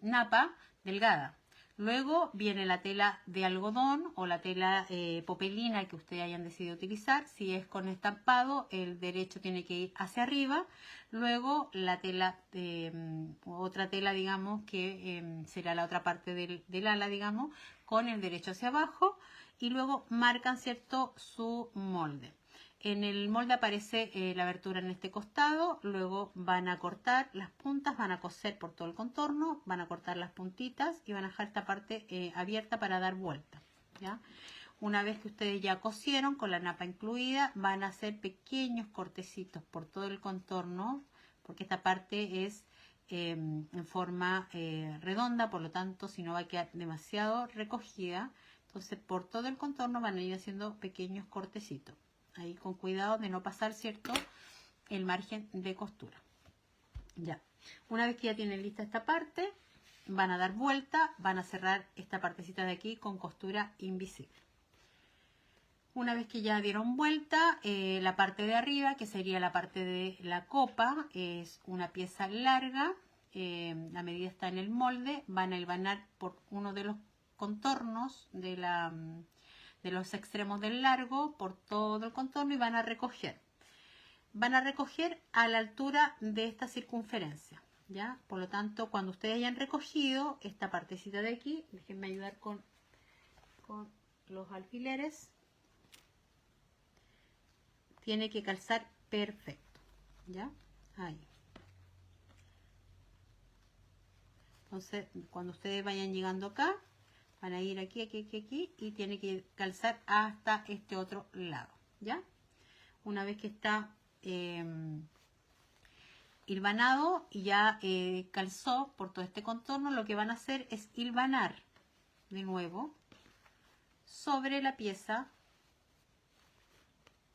napa delgada. Luego viene la tela de algodón o la tela popelina que ustedes hayan decidido utilizar. Si es con estampado, el derecho tiene que ir hacia arriba. Luego la tela, otra tela, digamos, que será la otra parte del ala, digamos, con el derecho hacia abajo. Y luego marcan, ¿cierto?, su molde. En el molde aparece la abertura en este costado, luego van a cortar las puntas, van a coser por todo el contorno, van a cortar las puntitas y van a dejar esta parte abierta para dar vuelta, ¿ya? Una vez que ustedes ya cosieron con la napa incluida, van a hacer pequeños cortecitos por todo el contorno, porque esta parte es en forma redonda, por lo tanto, si no va a quedar demasiado recogida, entonces por todo el contorno van a ir haciendo pequeños cortecitos. Ahí con cuidado de no pasar, ¿cierto?, el margen de costura. Ya, una vez que ya tienen lista esta parte, van a dar vuelta, van a cerrar esta partecita de aquí con costura invisible. Una vez que ya dieron vuelta, la parte de arriba, que sería la parte de la copa, es una pieza larga. La medida está en el molde. Van a hilvanar por uno de los contornos de los extremos del largo, por todo el contorno, y van a recoger. Van a recoger a la altura de esta circunferencia, ¿ya? Por lo tanto, cuando ustedes hayan recogido esta partecita de aquí, déjenme ayudar con los alfileres. Tiene que calzar perfecto, ¿ya? Ahí. Entonces, cuando ustedes vayan llegando acá, van a ir aquí, aquí, aquí, aquí, y tiene que calzar hasta este otro lado, ¿ya? Una vez que está hilvanado y ya calzó por todo este contorno, lo que van a hacer es hilvanar de nuevo sobre la pieza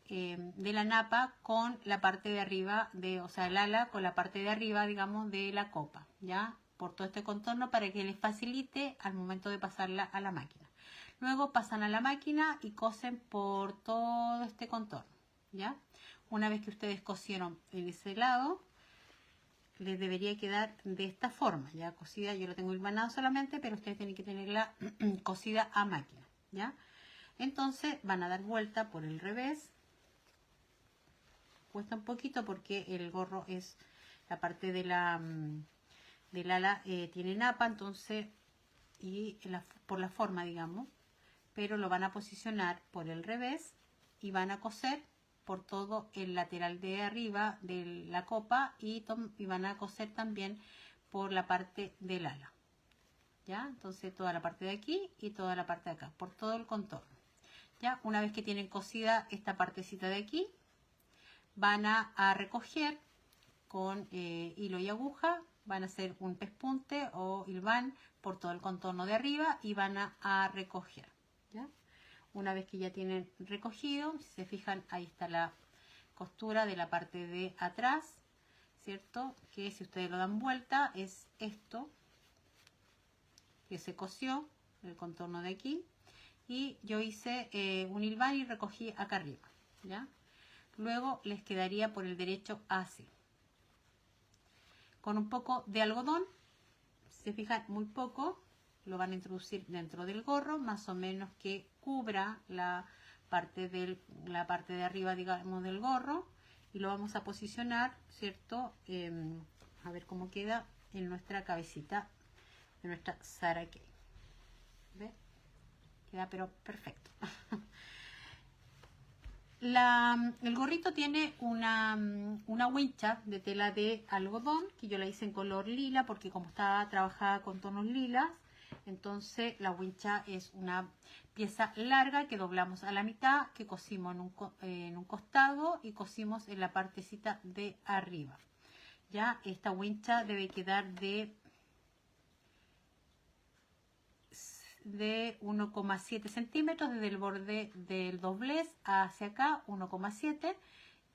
de la napa con la parte de arriba, o sea, el ala con la parte de arriba, digamos, de la copa, ¿ya? Por todo este contorno para que les facilite al momento de pasarla a la máquina. Luego pasan a la máquina y cosen por todo este contorno, ¿ya? Una vez que ustedes cosieron en ese lado, les debería quedar de esta forma, ya cosida. Yo lo tengo hilvanado solamente, pero ustedes tienen que tenerla cosida a máquina, ¿ya? Entonces van a dar vuelta por el revés. Cuesta un poquito porque el gorro es la parte de del ala, tiene napa, entonces, y por la forma, digamos, pero lo van a posicionar por el revés y van a coser por todo el lateral de arriba de la copa y van a coser también por la parte del ala, ¿ya? Entonces toda la parte de aquí y toda la parte de acá, por todo el contorno, ¿ya? Una vez que tienen cosida esta partecita de aquí, van a recoger con hilo y aguja, van a hacer un pespunte o hilván por todo el contorno de arriba y van a recoger, ¿ya? Una vez que ya tienen recogido, si se fijan, ahí está la costura de la parte de atrás, ¿cierto? Que si ustedes lo dan vuelta es esto que se cosió, el contorno de aquí, y yo hice un hilván y recogí acá arriba, ¿ya? Luego les quedaría por el derecho así, con un poco de algodón. Si se fijan, muy poco, lo van a introducir dentro del gorro, más o menos que cubra la parte de arriba, digamos, del gorro, y lo vamos a posicionar, ¿cierto? A ver cómo queda en nuestra cabecita de nuestra Sarah Kay. ¿Ve? Queda pero perfecto. El gorrito tiene una wincha de tela de algodón que yo la hice en color lila porque como estaba trabajada con tonos lilas, entonces la wincha es una pieza larga que doblamos a la mitad, que cosimos en un costado y cosimos en la partecita de arriba. Ya esta wincha debe quedar de 1,7 centímetros desde el borde del doblez hacia acá, 1,7.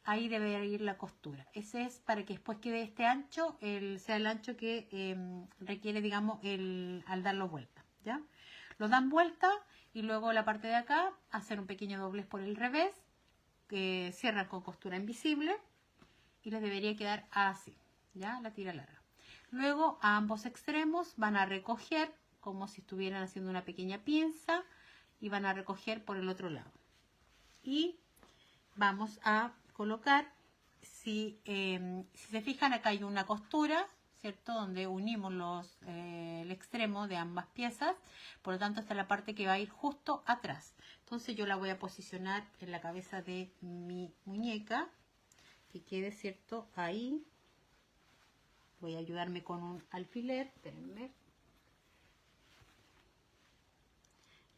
Ahí debe ir la costura. Ese es para que después quede este ancho, sea el ancho que requiere, digamos, al darlo vuelta, ¿ya? Lo dan vuelta y luego la parte de acá, hacer un pequeño doblez por el revés, que cierran con costura invisible y les debería quedar así, ¿ya? La tira larga. Luego a ambos extremos van a recoger como si estuvieran haciendo una pequeña pinza y van a recoger por el otro lado. Y vamos a colocar, si se fijan, acá hay una costura, ¿cierto? Donde unimos el extremo de ambas piezas, por lo tanto esta es la parte que va a ir justo atrás. Entonces yo la voy a posicionar en la cabeza de mi muñeca, que quede, ¿cierto? Ahí. Voy a ayudarme con un alfiler, espérenme.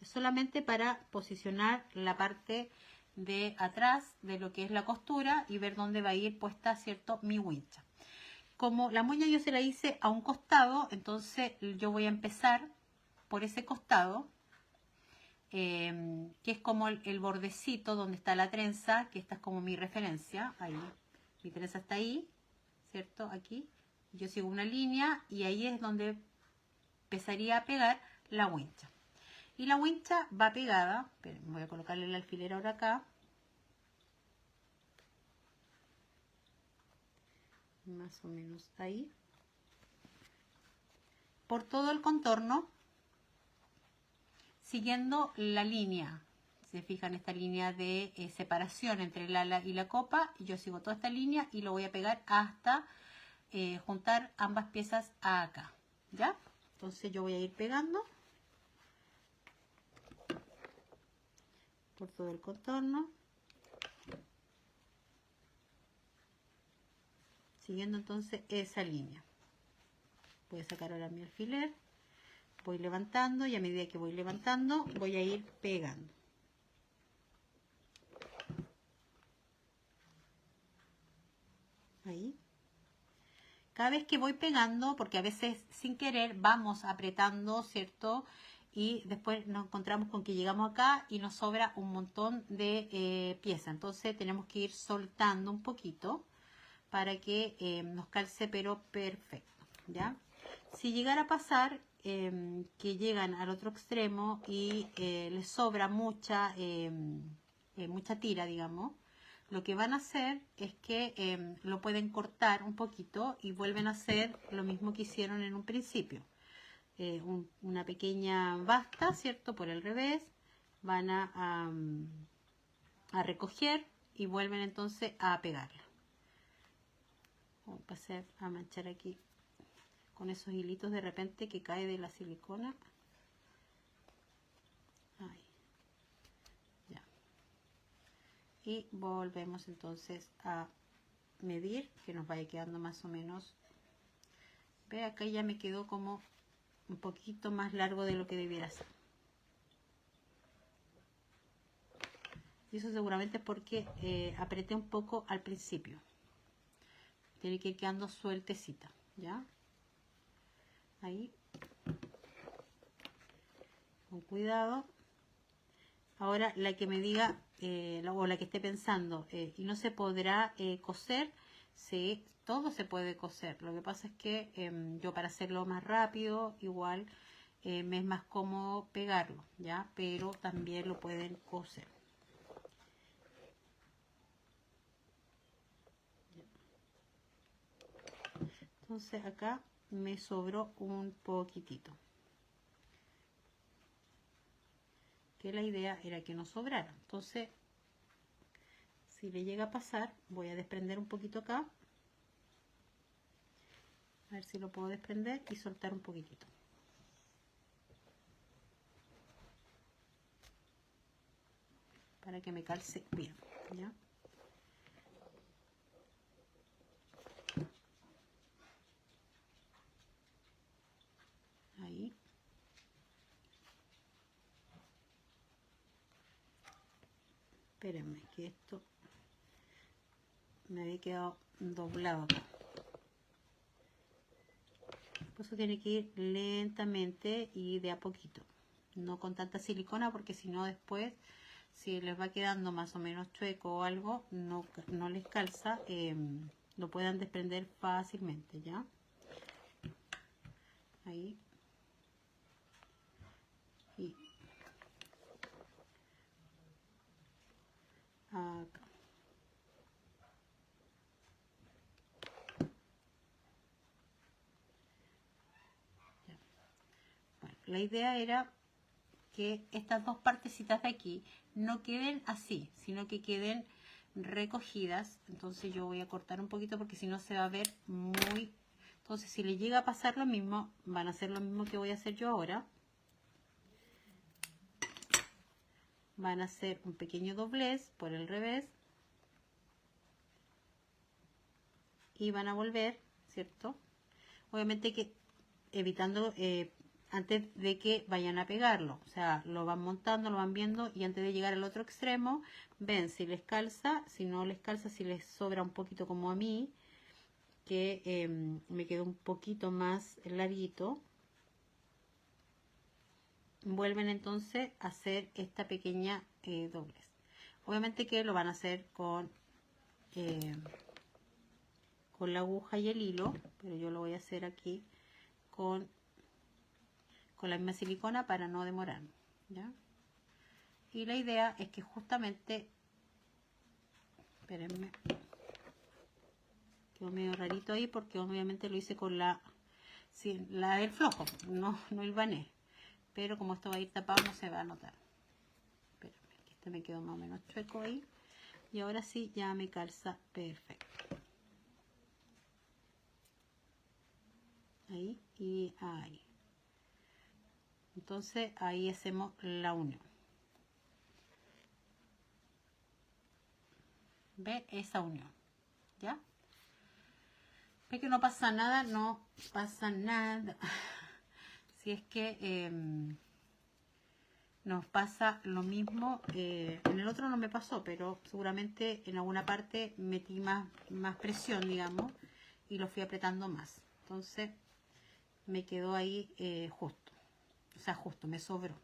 Solamente para posicionar la parte de atrás de lo que es la costura y ver dónde va a ir puesta, ¿cierto?, mi wincha. Como la moña yo se la hice a un costado, entonces yo voy a empezar por ese costado, que es como el bordecito donde está la trenza, que esta es como mi referencia. Ahí, mi trenza está ahí, ¿cierto? Aquí. Yo sigo una línea y ahí es donde empezaría a pegar la wincha. Y la wincha va pegada, pero voy a colocarle el alfiler ahora acá, más o menos ahí, por todo el contorno, siguiendo la línea. Se fijan, esta línea de separación entre el ala y la copa, yo sigo toda esta línea y lo voy a pegar hasta juntar ambas piezas acá, ¿ya? Entonces yo voy a ir pegando por todo el contorno, siguiendo entonces esa línea. Voy a sacar ahora mi alfiler, voy levantando y a medida que voy levantando voy a ir pegando. Ahí. Cada vez que voy pegando, porque a veces sin querer vamos apretando, ¿cierto? Y después nos encontramos con que llegamos acá y nos sobra un montón de pieza. Entonces tenemos que ir soltando un poquito para que nos calce pero perfecto, ¿ya? Si llegara a pasar que llegan al otro extremo y les sobra mucha tira, digamos, lo que van a hacer es que lo pueden cortar un poquito y vuelven a hacer lo mismo que hicieron en un principio. Una pequeña basta, ¿cierto? Por el revés, van a recoger y vuelven entonces a pegarla. Voy a pasar a manchar aquí con esos hilitos de repente que cae de la silicona. Ahí. Ya. Y volvemos entonces a medir que nos vaya quedando más o menos. Ve, acá ya me quedó como un poquito más largo de lo que debiera ser. Y eso seguramente es porque apreté un poco al principio. Tiene que ir quedando sueltecita, ¿ya? Ahí. Con cuidado. Ahora la que me diga, o la que esté pensando, y no se podrá coser, sí, todo se puede coser. Lo que pasa es que yo para hacerlo más rápido, igual me es más cómodo pegarlo, ¿ya? Pero también lo pueden coser. Entonces acá me sobró un poquitito. Que la idea era que no sobrara. Entonces, si le llega a pasar, voy a desprender un poquito acá. A ver si lo puedo desprender y soltar un poquitito. Para que me calce bien, ¿ya? Ahí. Espérenme, que esto me había quedado doblado acá. Por eso tiene que ir lentamente y de a poquito. No con tanta silicona, porque si no después, si les va quedando más o menos chueco o algo, no les calza, lo puedan desprender fácilmente, ¿ya? Ahí. Y acá. Ya. Bueno, la idea era que estas dos partecitas de aquí no queden así, sino que queden recogidas. Entonces yo voy a cortar un poquito porque si no se va a ver muy... Entonces si le llega a pasar lo mismo, van a hacer lo mismo que voy a hacer yo ahora. Van a hacer un pequeño doblez por el revés. Y van a volver, ¿cierto? Obviamente que evitando... antes de que vayan a pegarlo, o sea, lo van montando, lo van viendo y antes de llegar al otro extremo, ven si les calza, si no les calza, si les sobra un poquito como a mí, que me quedó un poquito más larguito, vuelven entonces a hacer esta pequeña doblez. Obviamente que lo van a hacer con la aguja y el hilo, pero yo lo voy a hacer aquí con la misma silicona para no demorarme. ¿ya? Y la idea es que justamente, espérenme, quedó medio rarito ahí porque obviamente lo hice con la del flojo, no hilvané, pero como esto va a ir tapado no se va a notar. Espérenme, que este me quedó más o menos chueco ahí, y ahora sí ya me calza perfecto. Ahí y ahí. Entonces ahí hacemos la unión. ¿Ve? Esa unión, ¿ya? ¿Ve que no pasa nada? No pasa nada. Si es que nos pasa lo mismo, en el otro no me pasó, pero seguramente en alguna parte metí más presión, digamos, y lo fui apretando más. Entonces me quedó ahí justo, o sea, justo, me sobró.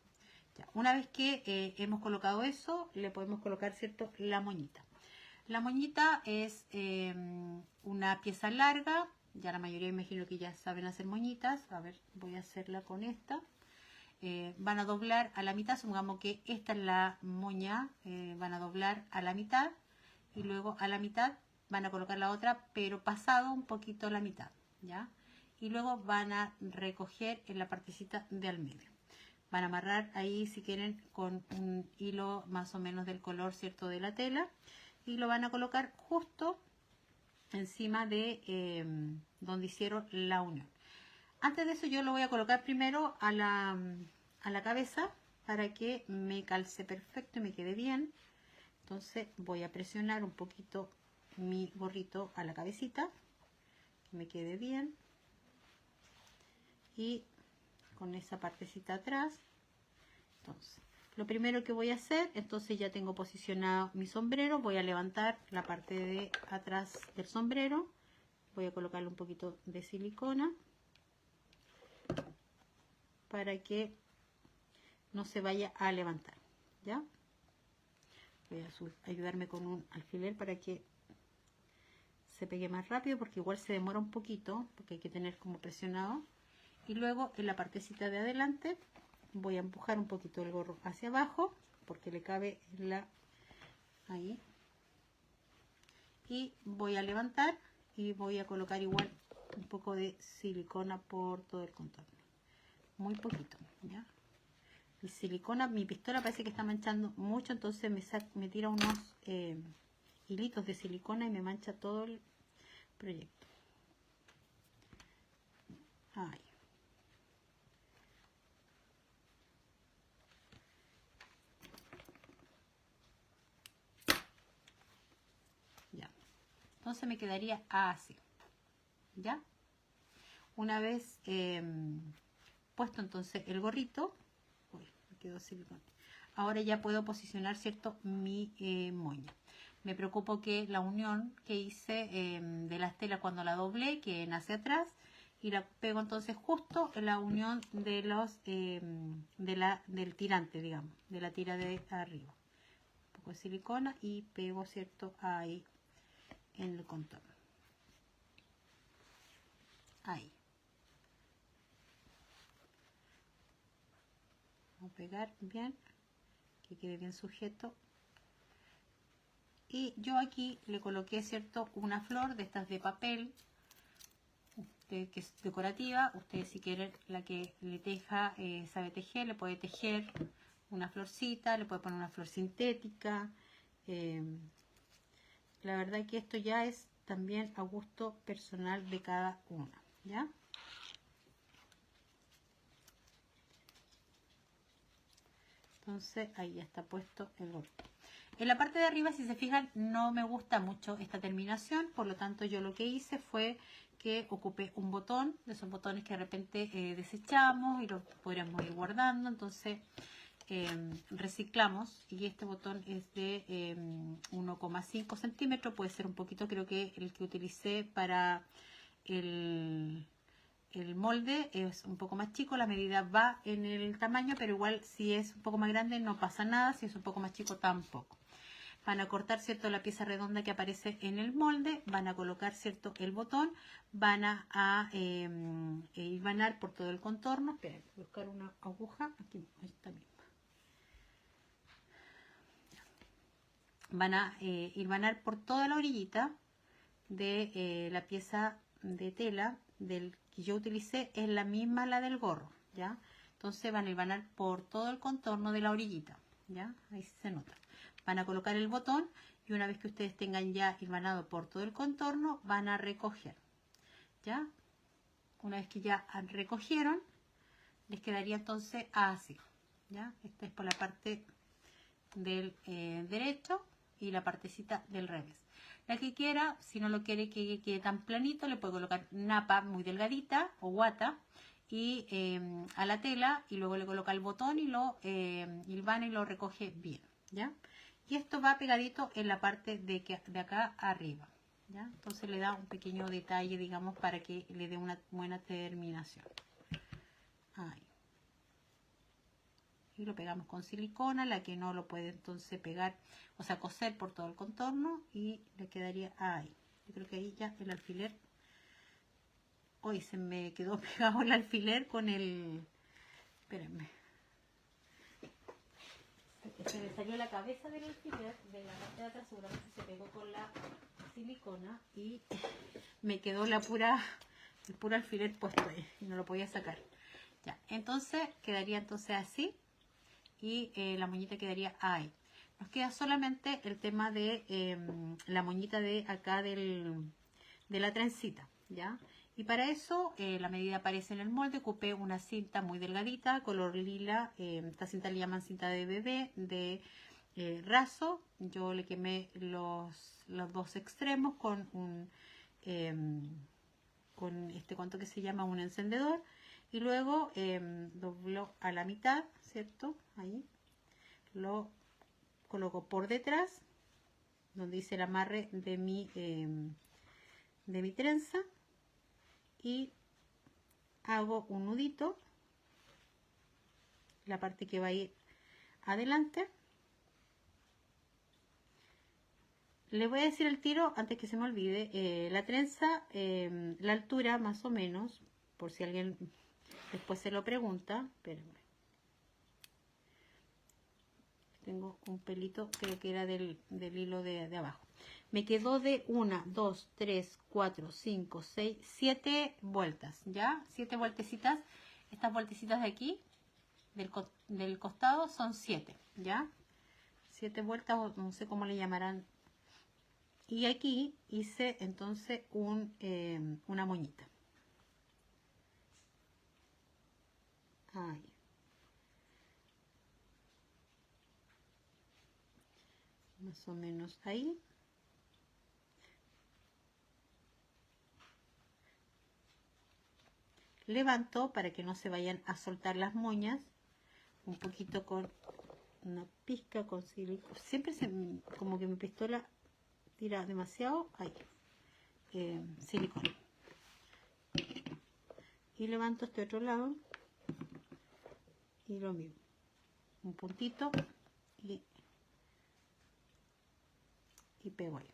Ya, una vez que hemos colocado eso, le podemos colocar, ¿cierto?, la moñita. La moñita es una pieza larga, ya la mayoría imagino que ya saben hacer moñitas. A ver, voy a hacerla con esta. Van a doblar a la mitad, supongamos que esta es la moña, van a doblar a la mitad y luego a la mitad van a colocar la otra, pero pasado un poquito la mitad, ¿ya? Y luego van a recoger en la partecita de al medio. Van a amarrar ahí, si quieren, con un hilo más o menos del color, ¿cierto?, de la tela, y lo van a colocar justo encima de donde hicieron la unión. Antes de eso yo lo voy a colocar primero a la cabeza para que me calce perfecto y me quede bien. Entonces voy a presionar un poquito mi gorrito a la cabecita, que me quede bien. Y con esa partecita atrás. Entonces, lo primero que voy a hacer, entonces ya tengo posicionado mi sombrero, voy a levantar la parte de atrás del sombrero, voy a colocarle un poquito de silicona para que no se vaya a levantar, ¿ya? Voy a ayudarme con un alfiler para que se pegue más rápido, porque igual se demora un poquito, porque hay que tener como presionado. Y luego en la partecita de adelante voy a empujar un poquito el gorro hacia abajo, porque le cabe ahí. Y voy a levantar y voy a colocar igual un poco de silicona por todo el contorno. Muy poquito, ¿ya? El silicona, mi pistola parece que está manchando mucho, entonces me tira unos hilitos de silicona y me mancha todo el proyecto. Ahí. Ya. Entonces me quedaría así. ¿Ya? Una vez puesto entonces el gorrito, uy, me quedó silicona. Ahora ya puedo posicionar, ¿cierto?, mi moña. Me preocupo que la unión que hice de las telas cuando la doblé, que nace atrás, y la pego entonces justo en la unión de los del tirante, digamos, de la tira de arriba. Un poco de silicona y pego, ¿cierto?, ahí en el contorno. Ahí. Vamos a pegar bien, que quede bien sujeto. Y yo aquí le coloqué, ¿cierto?, una flor de estas de papel, que es decorativa. Ustedes, si quieren, la que le teja, sabe tejer, le puede tejer una florcita, le puede poner una flor sintética. La verdad que esto ya es también a gusto personal de cada uno, ¿ya? Entonces ahí ya está puesto el gorro. En la parte de arriba, si se fijan, no me gusta mucho esta terminación, por lo tanto yo lo que hice fue que ocupé un botón, de esos botones que de repente desechamos y los podríamos ir guardando. Entonces reciclamos, y este botón es de 1,5 centímetros, puede ser un poquito, creo que el que utilicé para el molde es un poco más chico, la medida va en el tamaño, pero igual si es un poco más grande no pasa nada, si es un poco más chico tampoco. Van a cortar, ¿cierto?, la pieza redonda que aparece en el molde, van a colocar, ¿cierto?, el botón, van a hilvanar por todo el contorno. Esperen, voy a buscar una aguja, aquí, esta misma. van a hilvanar por toda la orillita de la pieza de tela del que yo utilicé, es la misma la del gorro, ¿ya? Entonces van a hilvanar por todo el contorno de la orillita, ¿ya? Ahí se nota. Van a colocar el botón y una vez que ustedes tengan ya hilvanado por todo el contorno, van a recoger, ¿ya? Una vez que ya recogieron, les quedaría entonces así, ¿ya? Esta es por la parte del derecho y la partecita del revés. La que quiera, si no lo quiere que quede tan planito, le puede colocar napa muy delgadita o guata y a la tela, y luego le coloca el botón y lo hilvana y lo recoge bien, ¿ya? Y esto va pegadito en la parte de acá arriba, ¿ya? Entonces le da un pequeño detalle, digamos, para que le dé una buena terminación. Ahí. Y lo pegamos con silicona, la que no lo puede entonces pegar, o sea, coser por todo el contorno, y le quedaría ahí. Yo creo que ahí ya el alfiler, hoy se me quedó pegado el alfiler con el, espérenme, se me salió la cabeza del alfiler de la parte de atrás, seguramente se pegó con la silicona y me quedó el puro alfiler puesto ahí y no lo podía sacar. Ya, entonces quedaría entonces así. Y la moñita quedaría ahí. Nos queda solamente el tema de la moñita de acá de la trencita, ¿ya? Y para eso la medida aparece en el molde. Ocupé una cinta muy delgadita, color lila. Esta cinta le llaman cinta de bebé, de raso. Yo le quemé los dos extremos con ¿cuánto que se llama? Un encendedor. Y luego doblo a la mitad, ¿cierto? Ahí lo coloco por detrás, donde hice el amarre de mi trenza, y hago un nudito, la parte que va a ir adelante. Le voy a decir el tiro, antes que se me olvide, la trenza, la altura más o menos, por si alguien después se lo pregunta. Espérenme. Tengo un pelito, creo que era del hilo de abajo. Me quedó de 1, 2, 3, 4, 5, 6, 7 vueltas, ¿ya? 7 vueltecitas. Estas vueltecitas de aquí, del costado, son 7, ¿ya? 7 vueltas, o no sé cómo le llamarán. Y aquí hice entonces una moñita. Ahí. Más o menos ahí. Levanto para que no se vayan a soltar las moñas, un poquito con una pizca con silicona. Siempre como que mi pistola tira demasiado. Ahí, silicona. Y levanto este otro lado y lo mismo, un puntito y pego ahí.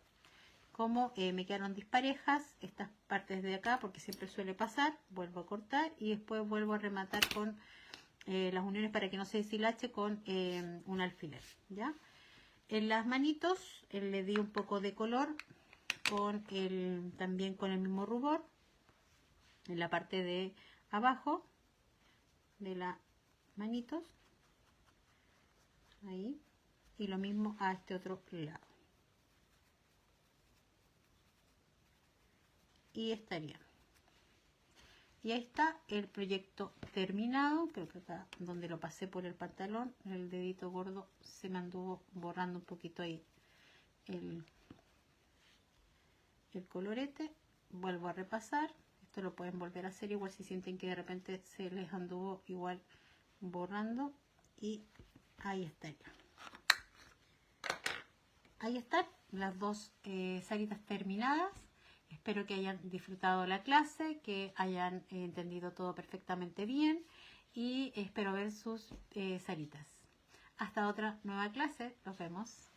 Como me quedaron disparejas estas partes de acá, porque siempre suele pasar, vuelvo a cortar y después vuelvo a rematar con las uniones para que no se deshilache con un alfiler, ¿ya? En las manitos le di un poco de color también con el mismo rubor en la parte de abajo de las manitos, ahí, y lo mismo a este otro lado. Y estaría. Y ahí está el proyecto terminado. Creo que acá donde lo pasé por el pantalón, el dedito gordo se me anduvo borrando un poquito ahí el colorete. Vuelvo a repasar. Esto lo pueden volver a hacer igual si sienten que de repente se les anduvo igual borrando. Y ahí estaría. Ahí están las dos salitas terminadas. Espero que hayan disfrutado la clase, que hayan entendido todo perfectamente bien, y espero ver sus salitas. Hasta otra nueva clase. Nos vemos.